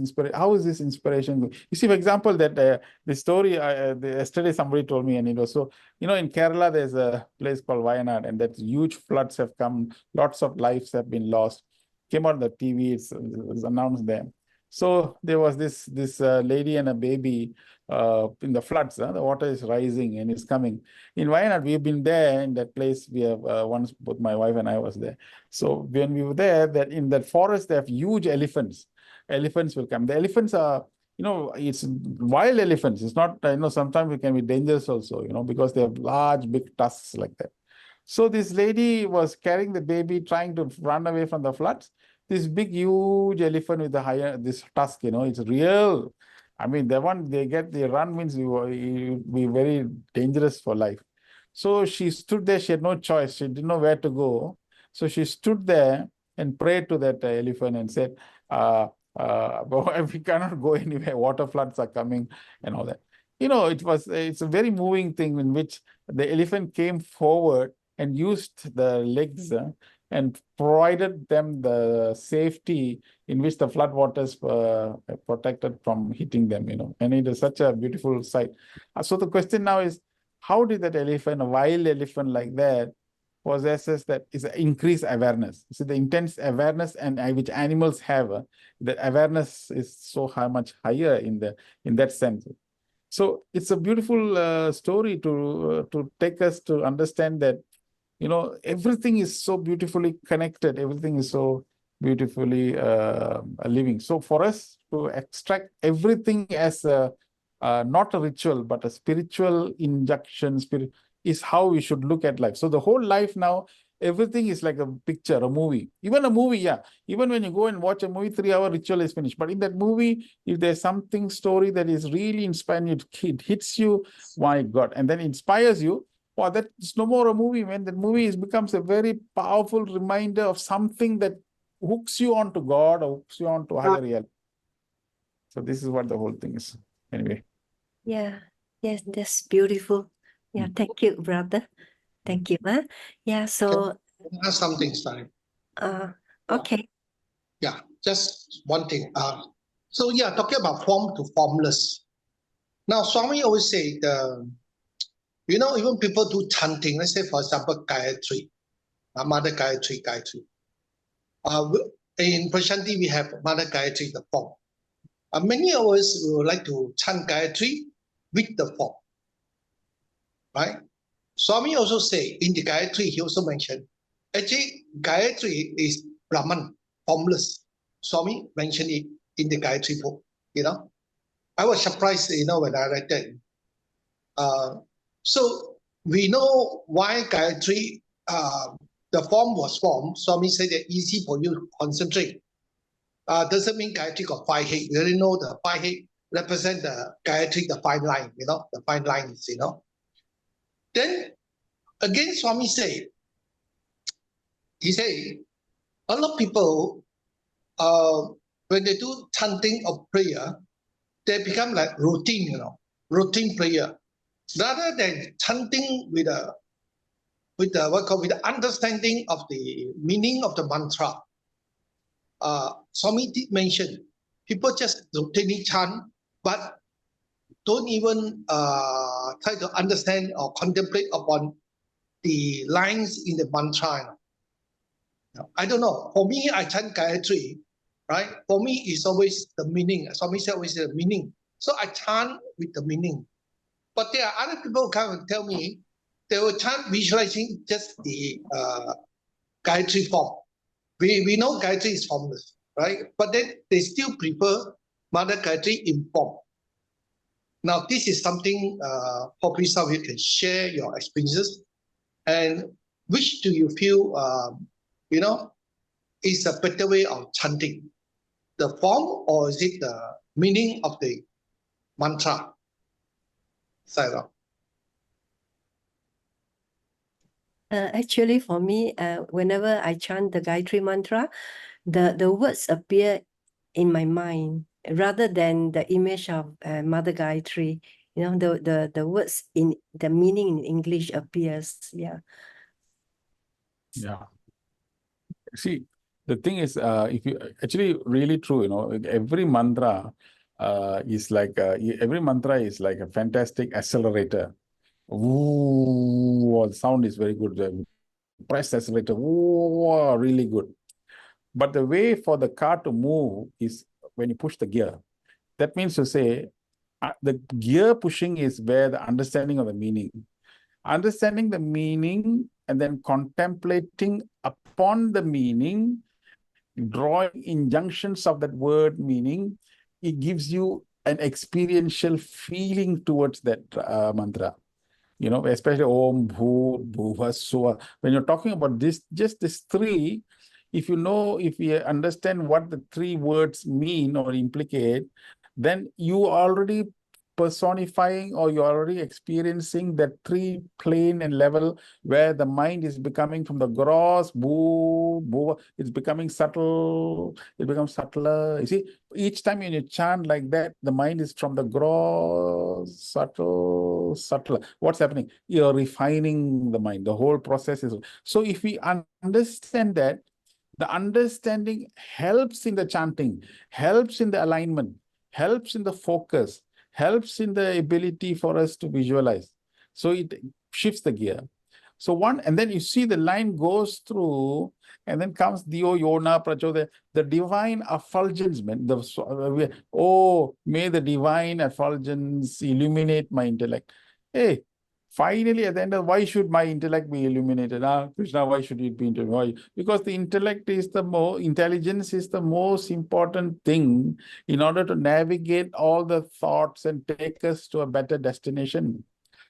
inspiration? You see, for example, that the story yesterday somebody told me, and it was so, in Kerala there's a place called Wayanad, and that huge floods have come, lots of lives have been lost. Came on the TV, it was announced there. So there was this lady and a baby in the floods. The water is rising and it's coming. In Wayanad, we've been there in that place. We have once, both my wife and I was there. So when we were there, that in that forest, they have huge elephants. Elephants will come. The elephants are, it's wild elephants. It's not, sometimes it can be dangerous also, because they have large, big tusks like that. So this lady was carrying the baby, trying to run away from the floods. This big, huge elephant with this tusk, it's real. I mean, the one they run means it be very dangerous for life. So she stood there. She had no choice. She didn't know where to go. So she stood there and prayed to that elephant and said, we cannot go anywhere. Water floods are coming and all that. It's a very moving thing in which the elephant came forward and used the legs and provided them the safety in which the flood waters protected from hitting them, and it is such a beautiful sight. So the question now is, how did that elephant, a wild elephant like that, possesses that is increased awareness? See, the intense awareness and which animals have, the awareness is so much higher in that sense. So it's a beautiful story to take us to understand that everything is so beautifully connected. Everything is so beautifully living. So for us to extract everything as not a ritual, but a spiritual injection, is how we should look at life. So the whole life now, everything is like a picture, a movie. Even a movie, yeah. Even when you go and watch a movie, 3-hour ritual is finished. But in that movie, if there's story that is really inspiring, it hits you, my God, and then inspires you. Wow, that's no more a movie, man. That movie becomes a very powerful reminder of something that hooks you onto God or hooks you onto higher reality. So this is what the whole thing is. Anyway. Yeah. Yes, that's beautiful. Yeah, thank you, brother. Thank you. Yeah, so Can I ask something, Stein? okay. Yeah, just one thing. So yeah, talking about form to formless. Now, Swami always say even people do chanting. Let's say, for example, Gayatri, Mother Gayatri. In Prashanti, we have Mother Gayatri, the form. Many of us would like to chant Gayatri with the form, right? Swami also say in the Gayatri, he also mentioned, actually, Gayatri is Brahman, formless. Swami mentioned it in the Gayatri book, I was surprised, when I read that. So we know why Gayatri, the form was formed. Swami said that easy for you to concentrate. Doesn't mean Gayatri got 5 head. You already know the 5 head represent the Gayatri, the 5 line, the 5 lines, Then again, Swami said, a lot of people, when they do chanting of prayer, they become like routine, routine prayer. Rather than chanting with the understanding of the meaning of the mantra. Swami did mention, people just routinely chant, but don't even try to understand or contemplate upon the lines in the mantra. I don't know. For me, I chant Gayatri, right? For me, it's always the meaning. Swami said always the meaning. So I chant with the meaning. But there are other people who come and tell me they will chant visualizing just the Gayatri form. We know Gayatri is formless, right? But then they still prefer Mother Gayatri in form. Now, this is something, probably some of you can share your experiences. And which do you feel, is a better way of chanting? The form, or is it the meaning of the mantra? Sarah. Actually, for me, whenever I chant the Gayatri mantra, the words appear in my mind rather than the image of Mother Gayatri. The words in the meaning in English appears. Yeah. Yeah. See, the thing is, if you actually really true, every mantra is like a fantastic accelerator. Ooh, the sound is very good. Press accelerator, ooh, really good. But the way for the car to move is when you push the gear. That means to say, the gear pushing is where the understanding of the meaning. Understanding the meaning and then contemplating upon the meaning, drawing injunctions of that word meaning, it gives you an experiential feeling towards that mantra. Especially Om, Bhu, Bhuva, Swa. When you're talking about this, just this three, if you understand what the three words mean or implicate, then you already personifying or you're already experiencing that three plane and level where the mind is becoming from the gross, it's becoming subtle, it becomes subtler. You see, each time when you chant like that, the mind is from the gross, subtle, subtler. What's happening? You're refining the mind. The whole process is. So if we understand that, the understanding helps in the chanting, helps in the alignment, helps in the focus, helps in the ability for us to visualize. So it shifts the gear. So and then you see the line goes through, and then comes Dio Yona Prachoda, the divine effulgence, may the divine effulgence illuminate my intellect. Hey, finally, at the end of, why should my intellect be illuminated? Krishna, why should it be illuminated? Why? Because the intelligence is the most important thing in order to navigate all the thoughts and take us to a better destination.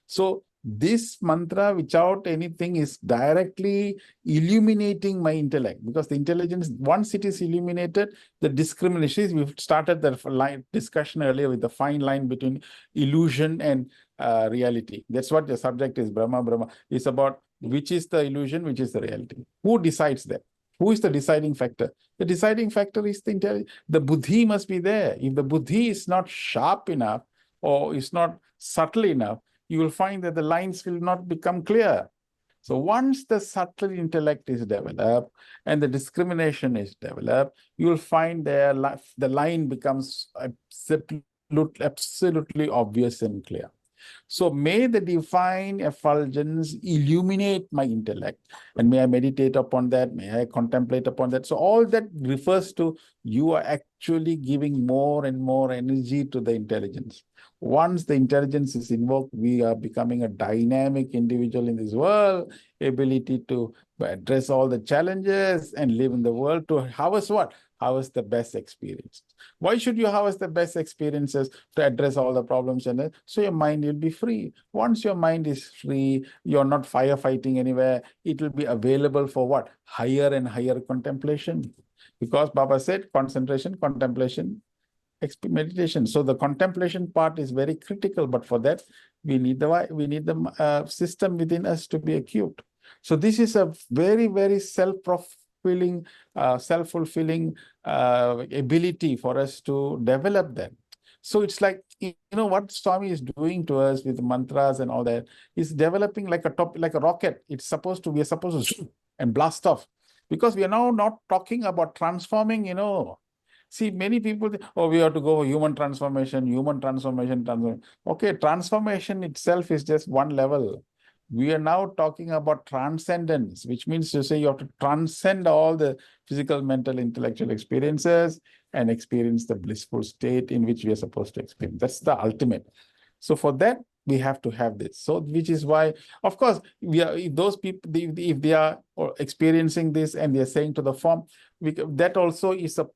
So this mantra, without anything, is directly illuminating my intellect, because the intelligence, once it is illuminated, the discrimination, we've started the discussion earlier with the fine line between illusion and reality. That's what the subject is, Brahma. It's about which is the illusion, which is the reality. Who decides that? Who is the deciding factor? The deciding factor is the intelligence. The buddhi must be there. If the buddhi is not sharp enough or is not subtle enough, you will find that the lines will not become clear. So once the subtle intellect is developed and the discrimination is developed, you will find the line becomes absolutely obvious and clear. So may the divine effulgence illuminate my intellect, and may I meditate upon that, may I contemplate upon that. So all that refers to you are actually giving more and more energy to the intelligence. Once the intelligence is invoked, we are becoming a dynamic individual in this world, ability to address all the challenges and live in the world to harvest what? Harvest the best experience. Why should you harvest the best experiences? To address all the problems, and so your mind will be free. Once your mind is free, you're not firefighting anywhere. It will be available for what? Higher and higher contemplation. Because Baba said, concentration, contemplation, meditation. So the contemplation part is very critical, but for that we need the system within us to be acute. So this is a very, very self-fulfilling ability for us to develop that. So it's like, what Swami is doing to us with mantras and all that is developing like a rocket. We are supposed to shoot and blast off, because we are now not talking about transforming, See, many people think, we have to go human transformation. Okay, transformation itself is just one level. We are now talking about transcendence, which means to say you have to transcend all the physical, mental, intellectual experiences and experience the blissful state in which we are supposed to experience. That's the ultimate. So for that, we have to have this. So which is why, of course, if those people, if they are experiencing this and they are saying to the form, that also is a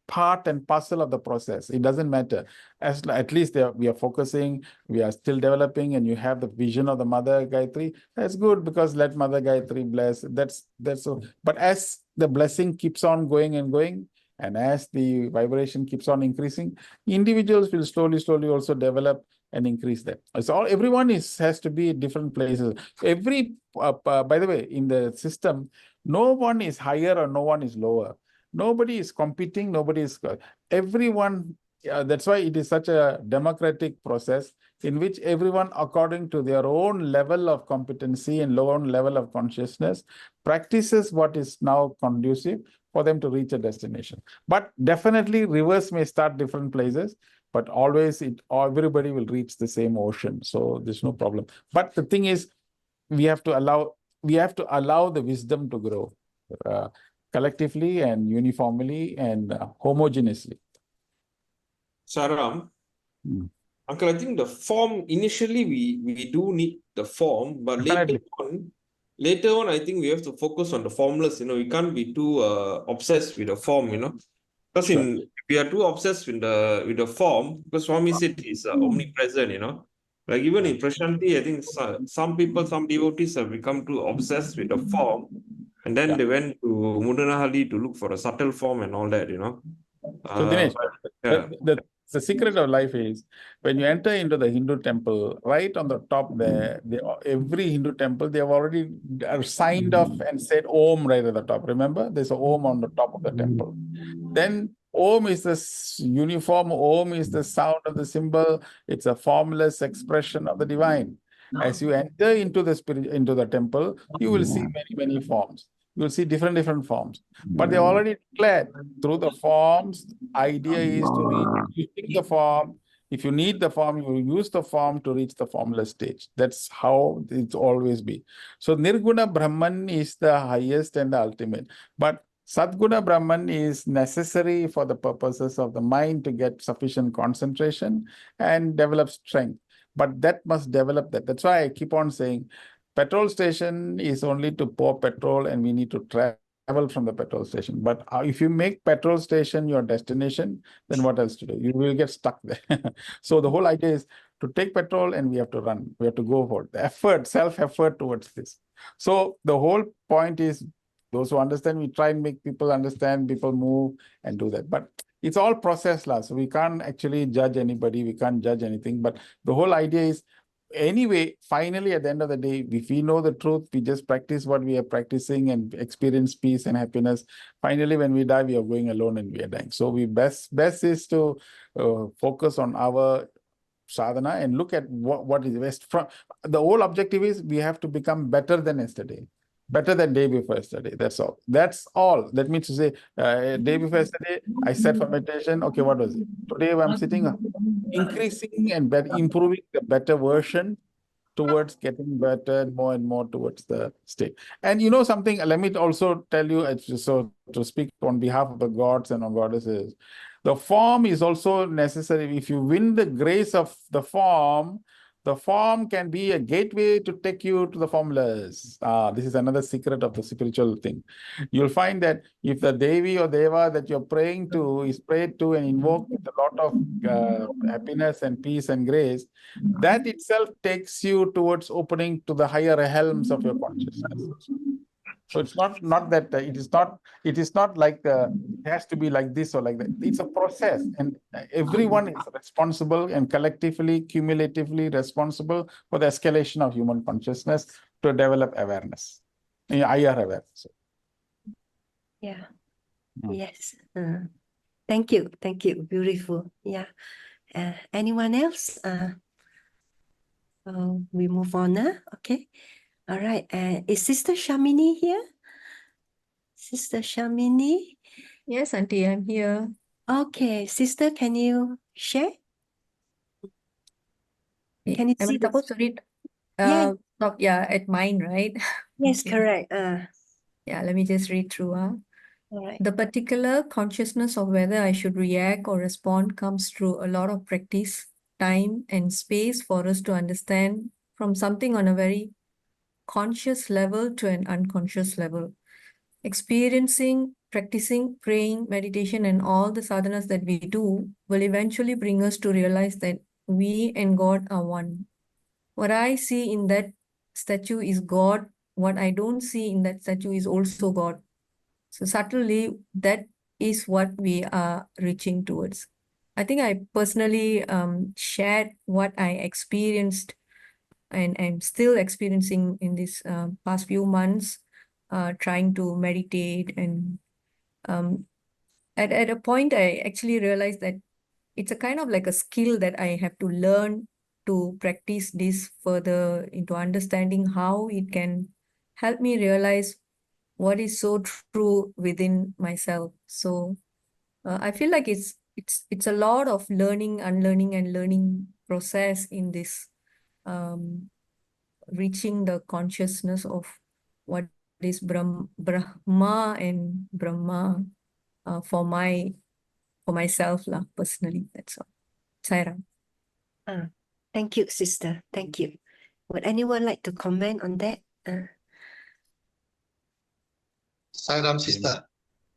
part and parcel of the process. It doesn't matter. At least we are focusing, we are still developing, and you have the vision of the Mother Gayatri. That's good, because let Mother Gayatri bless. That's so. But as the blessing keeps on going and going, and as the vibration keeps on increasing, individuals will slowly also develop and increase that. So everyone has to be at different places. By the way, in the system, no one is higher or no one is lower. Nobody is competing, everyone, that's why it is such a democratic process. in which everyone, according to their own level of competency and own level of consciousness, practices what is now conducive for them to reach a destination. But definitely rivers may start different places, but always everybody will reach the same ocean. So there's no problem. But the thing is, we have to allow the wisdom to grow collectively and uniformly and homogeneously. Saram, Hmm. Uncle, I think the form initially we do need the form, but Definitely. later on, I think we have to focus on the formless. We can't be too obsessed with the form. Because Sure. if we are too obsessed with the form, because Swami said is omnipresent. Like even in Prashanti, I think some people, some devotees have become too obsessed with the form, and then Yeah. they went to Mudanahalli to look for a subtle form and all that. So Dinesh, Yeah. the secret of life is when you enter into the Hindu temple, right on the top there, every Hindu temple, they have already signed off and said Om right at the top. Remember, there's a Om on the top of the temple. Then Om is the uniform, Om is the sound of the symbol, it's a formless expression of the divine. As you enter into the temple, you will see many forms. You will see different forms. But they already declared through the forms, idea is to reach using the form. If you need the form, you use the form to reach the formless stage. That's how it's always be. So Nirguna Brahman is the highest and the ultimate. But Sadguna Brahman is necessary for the purposes of the mind to get sufficient concentration and develop strength. But that must develop that. That's why I keep on saying petrol station is only to pour petrol and we need to travel from the petrol station. But if you make petrol station your destination, then what else to do? You will get stuck there. So the whole idea is to take petrol and we have to run. We have to go for it. The effort, self-effort towards this. So the whole point is those who understand, we try and make people understand, people move and do that. But it's all process, so we can't actually judge anybody. We can't judge anything. But the whole idea is anyway, finally, at the end of the day, if we know the truth, we just practice what we are practicing and experience peace and happiness. Finally, when we die, we are going alone and we are dying. So we best is to focus on our sadhana and look at what is best. From the whole objective is we have to become better than yesterday, better than day before yesterday. That's all. That's all. That means to say, day before yesterday, I sat for meditation. Okay, what was it? Today, I'm sitting, increasing and improving the better version towards getting better more and more towards the state. And you know something, let me also tell you, so to speak on behalf of the gods and goddesses, the form is also necessary. If you win the grace of the form can be a gateway to take you to the formless. This is another secret of the spiritual thing. You'll find that if the Devi or Deva that you're praying to is prayed to and invoked with a lot of happiness and peace and grace, that itself takes you towards opening to the higher realms of your consciousness. So it's not that it is not like it has to be like this or like that. It's a process, and everyone is responsible and collectively, cumulatively responsible for the escalation of human consciousness to develop awareness, higher awareness. Yeah. Hmm. Yes. Thank you. Beautiful. Yeah. Anyone else? We move on. Okay. All right. Is Sister Shamini here? Sister Shamini? Yes, Auntie, I'm here. Okay. Sister, can you share? Can you Am I see the... supposed to read? Yeah. At mine, right? Yes, Okay. correct. Yeah, let me just read through. All right. The particular consciousness of whether I should react or respond comes through a lot of practice, time, and space for us to understand from something on a very conscious level to an unconscious level. Experiencing, practicing, praying, meditation, and all the sadhanas that we do will eventually bring us to realize that we and God are one. What I see in that statue is God. What I don't see in that statue is also God. So subtly, that is what we are reaching towards. I think I personally shared what I experienced and I'm still experiencing in these past few months, trying to meditate. And at a point, I actually realized that it's a kind of like a skill that I have to learn to practice this further into understanding how it can help me realize what is so true within myself. So I feel like it's a lot of learning, unlearning, and learning process in this reaching the consciousness of what is Brahma and Brahma for myself lah, personally. That's all. Sairam. Thank you, sister. Thank you. Would anyone like to comment on that? Sairam, sister.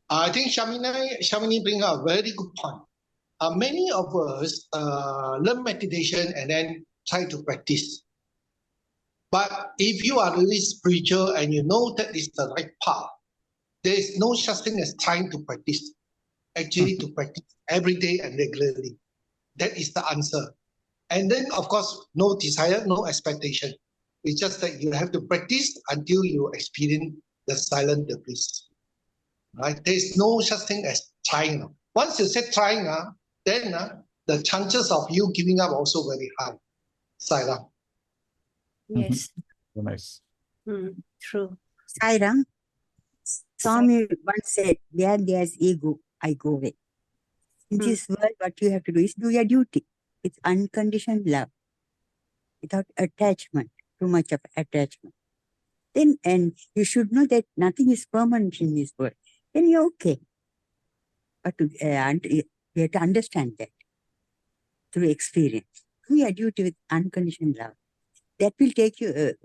I think Shamini bring up a very good point. Many of us learn meditation and then try to practice. But if you are really spiritual and you know that is the right path, there is no such thing as trying to practice. Actually, to practice every day and regularly. That is the answer. And then, of course, no desire, no expectation. It's just that you have to practice until you experience the silent, the bliss. Right? There is no such thing as trying. Once you say trying, then the chances of you giving up also very high. Sairam. Yes. Nice. True. Sairam, Swami once said, where there's ego, I go away. In this world, what you have to do is do your duty. It's unconditioned love, without attachment, too much of attachment. Then, and you should know that nothing is permanent in this world. Then you're okay. But you have to understand that through experience. Do your duty with unconditioned love. That will take you,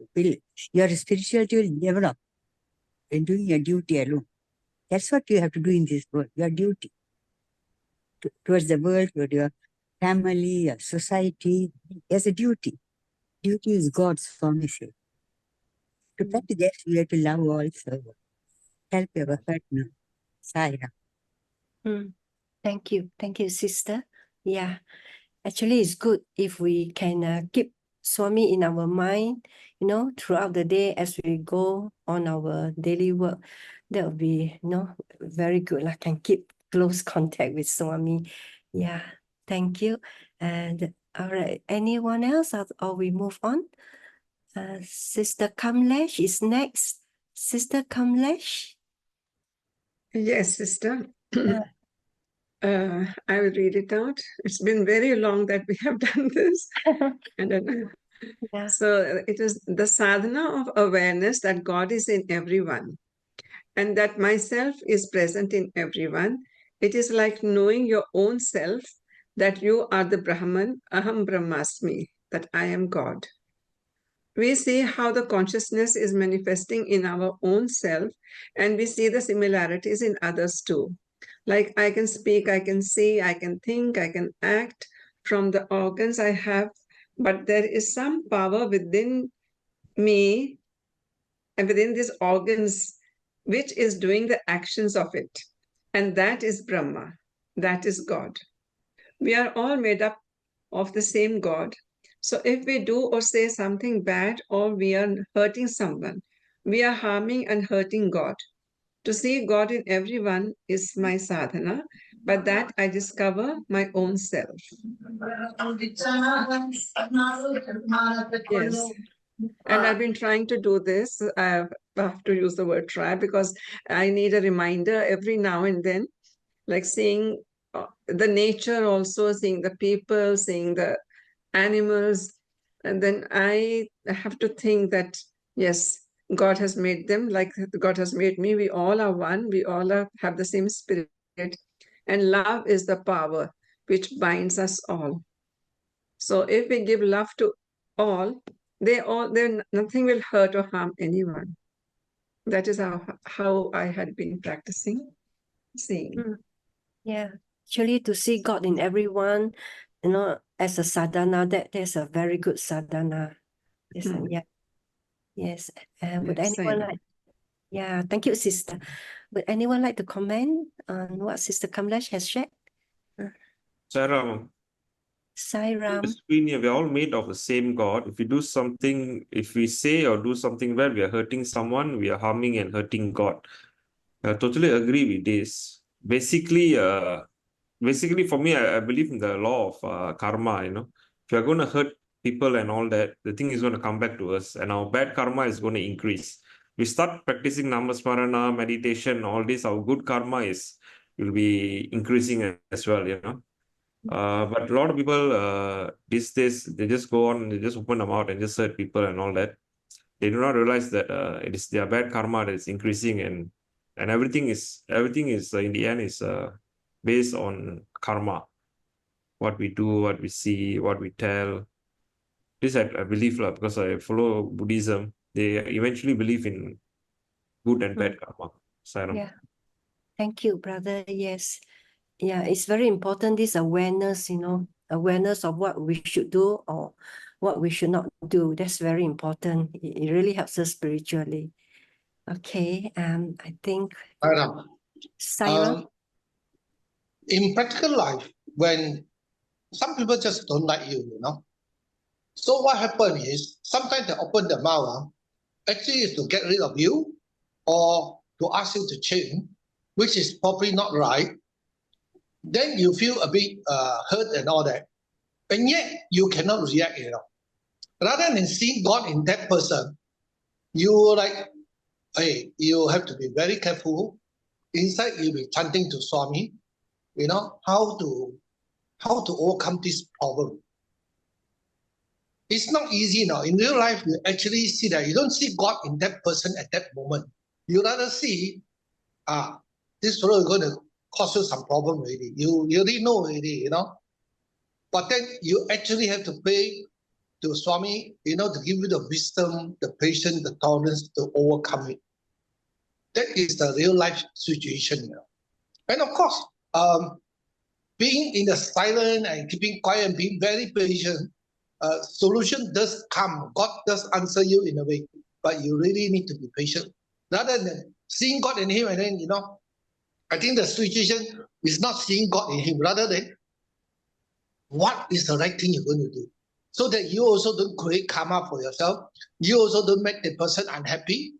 your spirituality will develop in doing your duty alone. That's what you have to do in this world, your duty. Towards the world, towards your family, your society. There's a duty. Duty is God's promise. To practice that, you have to love also. Help your partner. Saira. Thank you. Thank you, sister. Yeah. Actually, it's good if we can keep Swami in our mind, throughout the day as we go on our daily work. That would be, very good. I can keep close contact with Swami. Yeah. Thank you. And all right, anyone else or we move on? Sister Kamlesh is next. Sister Kamlesh? Yes, sister. I will read it out. It's been very long that we have done this. And then, So it is the sadhana of awareness that God is in everyone and that myself is present in everyone. It is like knowing your own self, that you are the Brahman, Aham Brahmasmi, that I am God. We see how the consciousness is manifesting in our own self, and we see the similarities in others too. Like I can speak, I can see, I can think, I can act from the organs I have, but there is some power within me and within these organs which is doing the actions of it. And that is Brahma, that is God. We are all made up of the same God. So if we do or say something bad or we are hurting someone, we are harming and hurting God. To see God in everyone is my sadhana, but that I discover my own self. Yes. And I've been trying to do this. I have to use the word try because I need a reminder every now and then, like seeing the nature also, seeing the people, seeing the animals. And then I have to think that, yes, God has made them like God has made me. We all are one. We all have the same spirit. And love is the power which binds us all. So if we give love to all, then nothing will hurt or harm anyone. That is how I had been practicing, seeing. Yeah, actually to see God in everyone, as a sadhana, that's a very good sadhana. Yes, yeah. Yes. Would anyone like? Yeah, thank you, sister. Would anyone like to comment on what Sister Kamlesh has shared? Sairam. Sairam. We're all made of the same God. If we do something, if we say or do something bad, we are hurting someone, we are harming and hurting God. I totally agree with this. Basically, for me, I believe in the law of karma, If you're going to hurt people and all that, the thing is going to come back to us, and our bad karma is going to increase. We start practicing namasmarana, meditation, all this, our good karma will be increasing as well, you know. But a lot of people these days, they just go on, they just open them out and just hurt people and all that. They do not realize that it is their bad karma that is increasing, and everything is in the end is based on karma. What we do, what we see, what we tell. This I believe, because I follow Buddhism. They eventually believe in good and bad karma. Sayonara. Yeah. Thank you, brother. Yes. Yeah, it's very important, this awareness, awareness of what we should do or what we should not do. That's very important. It really helps us spiritually. Okay, I think Saira. In practical life, when some people just don't like you, So what happens is sometimes they open their mouth, actually is to get rid of you or to ask you to change, which is probably not right. Then you feel a bit hurt and all that. And yet you cannot react, Rather than seeing God in that person, you like, hey, you have to be very careful. Inside you'll be chanting to Swami, how to overcome this problem. It's not easy now. In real life, you actually see that you don't see God in that person at that moment. You rather see, this fellow is going to cause you some problem already. You already know already, But then you actually have to pray to Swami, to give you the wisdom, the patience, the tolerance to overcome it. That is the real life situation, And of course, being in the silent and keeping quiet and being very patient, solution does come. God does answer you in a way, but you really need to be patient. Rather than seeing God in him and then, I think the situation is not seeing God in him, rather than what is the right thing you're going to do. So that you also don't create karma for yourself. You also don't make the person unhappy.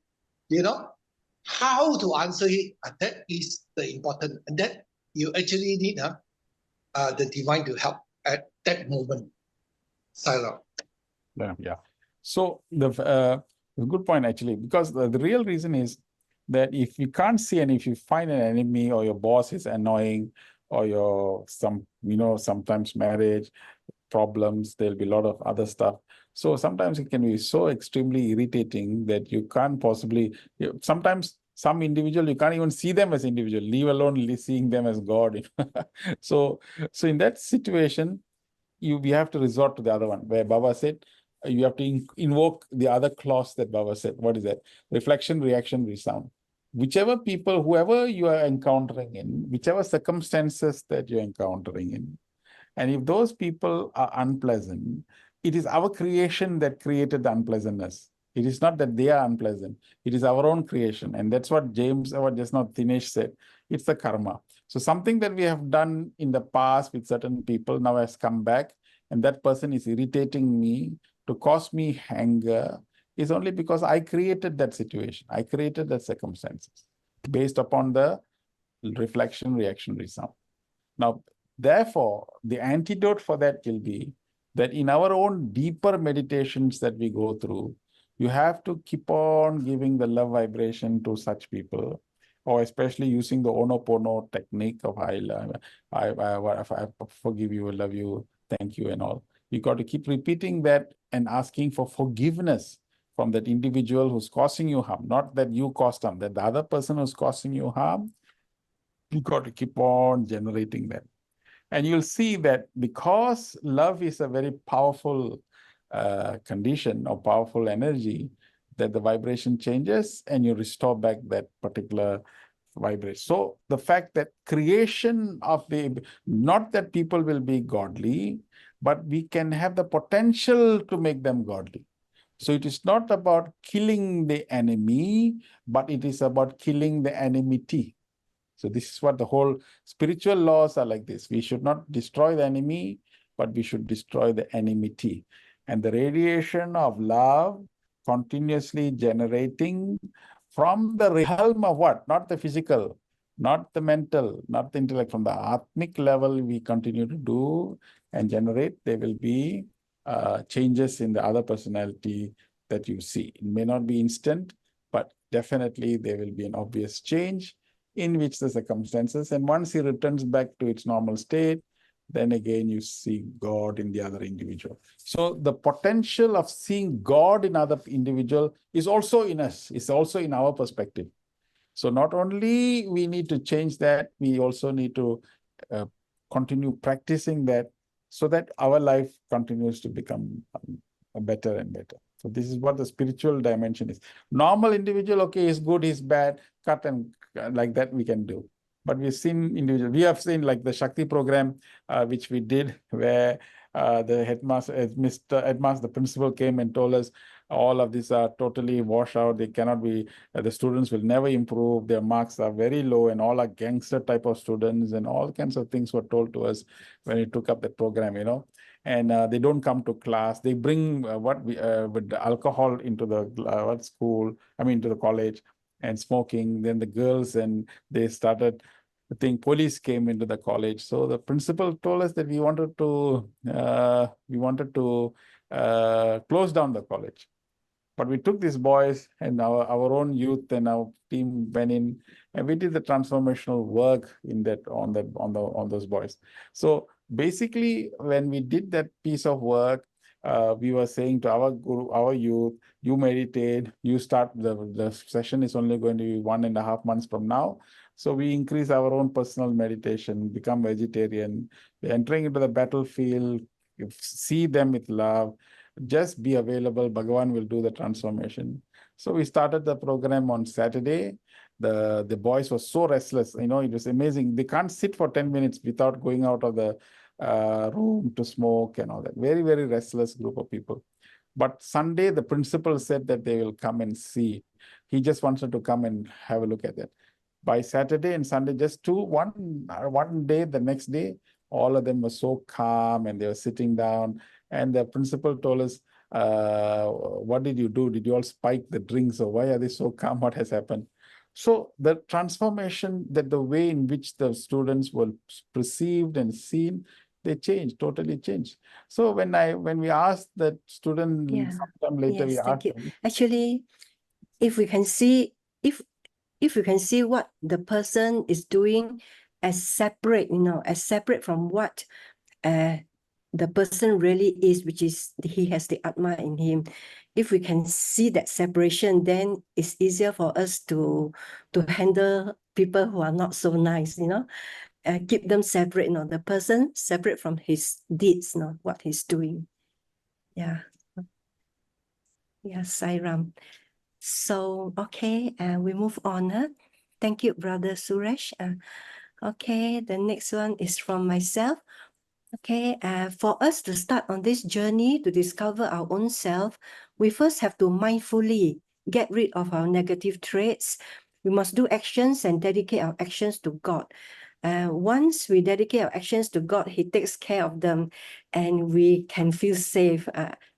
How to answer it, that is the important. And that you actually need the divine to help at that moment. Silent. Yeah. So the good point actually, because the real reason is that if you can't see, and if you find an enemy or your boss is annoying, or sometimes marriage problems, there'll be a lot of other stuff. So sometimes it can be so extremely irritating that you can't possibly, sometimes some individual, you can't even see them as individual, leave alone seeing them as God. So in that situation, we have to resort to the other one, where Baba said, you have to invoke the other clause that Baba said. What is that? Reflection, reaction, resound. Whichever people, whoever you are encountering in, whichever circumstances that you're encountering in, and if those people are unpleasant, it is our creation that created the unpleasantness. It is not that they are unpleasant. It is our own creation. And that's what just now Dinesh said. It's the karma. So something that we have done in the past with certain people now has come back, and that person is irritating me to cause me anger, is only because I created that situation. I created that circumstances based upon the reflection, reaction, resound. Now, therefore, the antidote for that will be that in our own deeper meditations that we go through, you have to keep on giving the love vibration to such people, or especially using the Ho'oponopono technique of I forgive you, I love you, thank you, and all. You got to keep repeating that and asking for forgiveness from that individual who's causing you harm, not that you caused harm, that the other person who's causing you harm. You got to keep on generating that. And you'll see that because love is a very powerful condition or powerful energy, that the vibration changes and you restore back that particular vibration. So the fact that creation of not that people will be godly, but we can have the potential to make them godly. So it is not about killing the enemy, but it is about killing the enmity. So this is what the whole spiritual laws are like this. We should not destroy the enemy, but we should destroy the enmity. And the radiation of love continuously generating from the realm of what? Not the physical, not the mental, not the intellect. From the atmic level, we continue to do and generate. There will be changes in the other personality that you see. It may not be instant, but definitely there will be an obvious change in which the circumstances. And once he returns back to its normal state, then again you see God in the other individual. So the potential of seeing God in other individual is also in us, is also in our perspective. So not only we need to change that, we also need to continue practicing that so that our life continues to become better and better. So this is what the spiritual dimension is. Normal individual, okay, is good, is bad, cut and like that we can do. But we've seen individual. We have seen like the Shakti program, which we did, where the headmaster, the principal came and told us all of these are totally washed out. They cannot be. The students will never improve. Their marks are very low, and all are gangster type of students, and all kinds of things were told to us when we took up the program. And they don't come to class. They bring with the alcohol into the school. I mean, to the college, and smoking. Then the girls, and they started. I think police came into the college. So the principal told us that we wanted to close down the college. But we took these boys and our own youth and our team went in and we did the transformational work on those boys. So basically, when we did that piece of work, we were saying to our guru, our youth, you meditate, you start the session is only going to be 1.5 months from now. So we increase our own personal meditation, become vegetarian, we're entering into the battlefield, see them with love. Just be available. Bhagavan will do the transformation. So we started the program on Saturday. The boys were so restless. It was amazing. They can't sit for 10 minutes without going out of the room to smoke and all that. Very, very restless group of people. But Sunday, the principal said that they will come and see. He just wanted to come and have a look at that. By Saturday and Sunday, just one day, the next day, all of them were so calm and they were sitting down. And the principal told us, what did you do? Did you all spike the drinks? Or why are they so calm? What has happened? So the transformation, that the way in which the students were perceived and seen, they changed, totally changed. So when we asked that student, sometime later, we asked them, actually, if we can see what the person is doing as separate, as separate from what the person really is, which is he has the Atma in him. If we can see that separation, then it's easier for us to handle people who are not so nice, keep them separate, the person separate from his deeds, what he's doing. Yeah. Yeah, Sairam. So, okay, we move on. Thank you, Brother Suresh. Okay, the next one is from myself. Okay, for us to start on this journey to discover our own self, we first have to mindfully get rid of our negative traits. We must do actions and dedicate our actions to God. Once we dedicate our actions to God, He takes care of them and we can feel safe.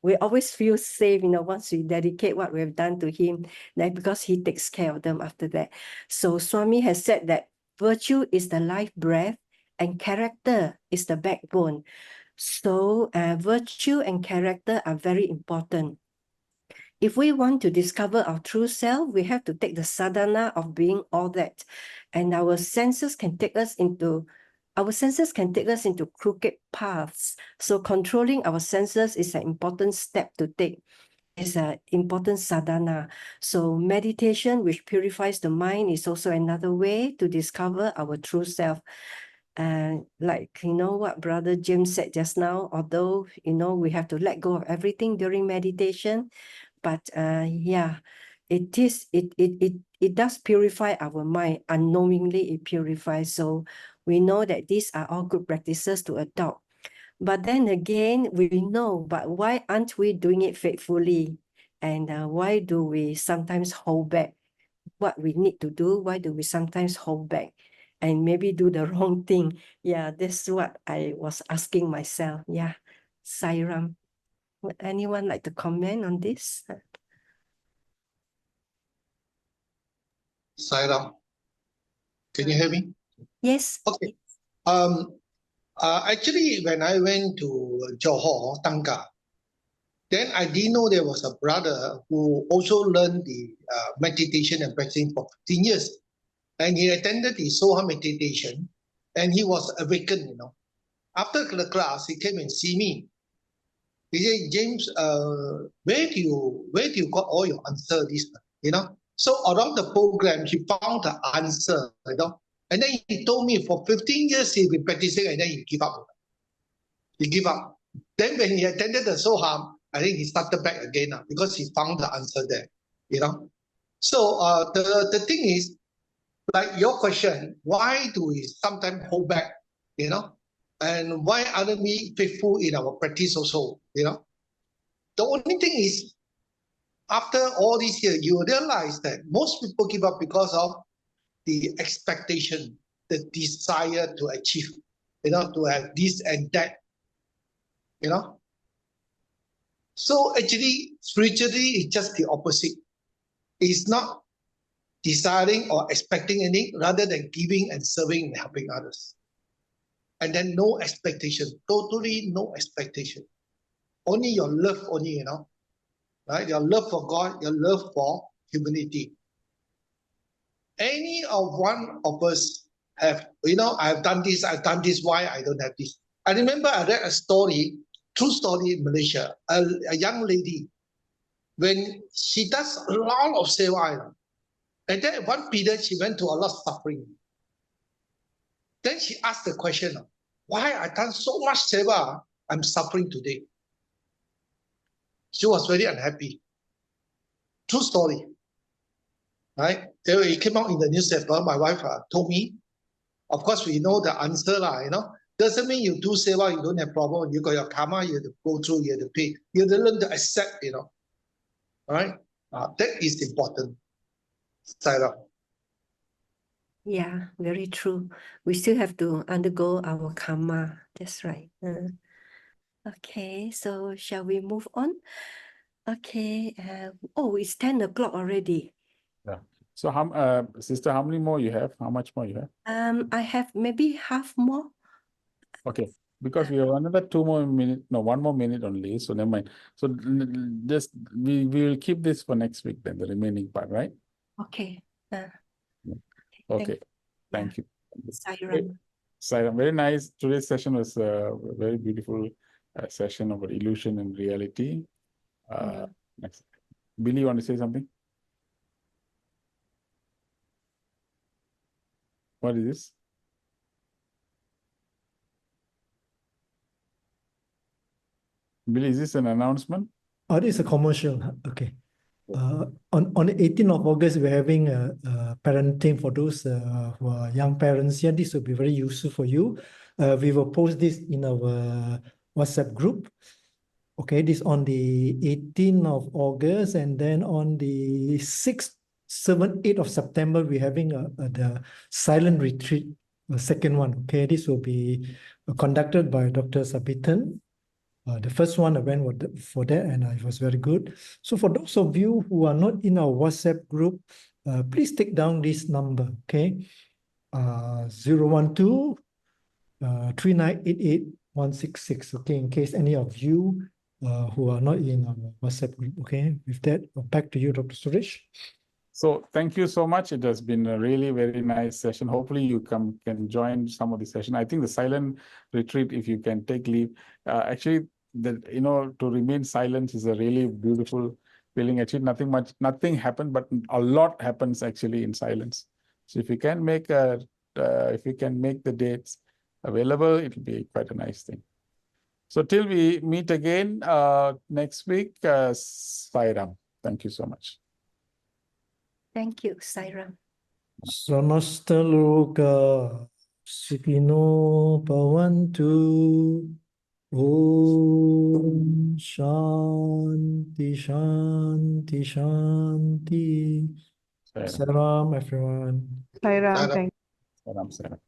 We always feel safe, once we dedicate what we have done to Him, because He takes care of them after that. So Swami has said that virtue is the life breath and character is the backbone. So virtue and character are very important. If we want to discover our true self, we have to take the sadhana of being all that. And our senses can take us into crooked paths. So controlling our senses is an important step to take. It's an important sadhana. So meditation, which purifies the mind, is also another way to discover our true self. Like, what Brother James said just now, although, we have to let go of everything during meditation, but yeah, it does purify our mind. Unknowingly, it purifies. So we know that these are all good practices to adopt. But then again, we know, but why aren't we doing it faithfully? And why do we sometimes hold back what we need to do? Why do we sometimes hold back and maybe do the wrong thing? Yeah, that's what I was asking myself. Yeah, Sairam. Would anyone like to comment on this? Sairam, can you hear me? Yes. Okay. Actually, when I went to Johor, Tangka, Then I didn't know there was a brother who also learned the meditation and practicing for 15 years. And he attended the Soha meditation and he was awakened, you know. After the class, he came and see me. He said, James, where do you got all your answer this, you know? So around the program, he found the answer, you know. And then he told me for 15 years he's been practicing and then he give up. He give up. Then when he attended the Soham, I think he started back again because he found the answer there, you know. So the thing is, like your question, why do we sometimes hold back, you know? And why aren't we faithful in our practice also, you know? The only thing is, after all these years, you realize that most people give up because of the expectation, the desire to achieve, you know, to have this and that, you know. So actually, spiritually, it's just the opposite. It's not desiring or expecting anything rather than giving and serving and helping others. And then no expectation, totally no expectation. Only your love, only, you know, right? Your love for God, your love for humanity. Any of one of us have, you know, I've done this, why I don't have this? I remember I read a story, true story in Malaysia, a young lady, when she does a lot of seva, you know, and then one period she went to a lot of suffering. Then she asked the question, why I done so much seva, I'm suffering today. She was very unhappy. True story. Right? It came out in the newspaper. My wife told me. Of course, we know the answer, you know. Doesn't mean you do seva, you don't have problem. You got your karma, you have to go through, you have to pay. You have to learn to accept, you know. All right? That is important. Sarah. Yeah, very true. We still have to undergo our karma. That's right. Okay, so shall we move on? Okay. Oh, it's 10 o'clock already. Yeah. So, sister, how many more you have? How much more you have? I have maybe half more. Okay, because we have another 2 more minutes, no, 1 more minute only. So never mind. So just we will keep this for next week then, the remaining part, right? Okay. Okay. Thank you. Sairam. Sairam, very nice. Today's session was a very beautiful session about illusion and reality. Next. Billy, you want to say something? What is this? Billy, is this an announcement? Oh, this is a commercial. Okay. On the 18th of August, we're having a parenting for those who are young parents here. This will be very useful for you. We will post this in our WhatsApp group. Okay, this on the 18th of August, and then on the 6th, 7th, 8th of September, we're having the silent retreat, the second one. Okay, this will be conducted by Dr. Sabitan. The first one I went for that, and it was very good. So for those of you who are not in our WhatsApp group, please take down this number, okay? 012 3988 166, okay? In case any of you who are not in our WhatsApp group, okay? With that, back to you, Dr. Suresh. So thank you so much. It has been a really very nice session. Hopefully you can join some of the session. I think the silent retreat, if you can take leave, actually, to remain silent is a really beautiful feeling. Actually, nothing happened, but a lot happens actually in silence. So if you can make the dates available, it will be quite a nice thing. So till we meet again next week, Sairam. Thank you so much. Thank you, Sairam. Samasta loka sukhino bhavantu. Om Shanti Shanti Shanti. Sairam. Salam, everyone. Sairam, thank you. Sairam.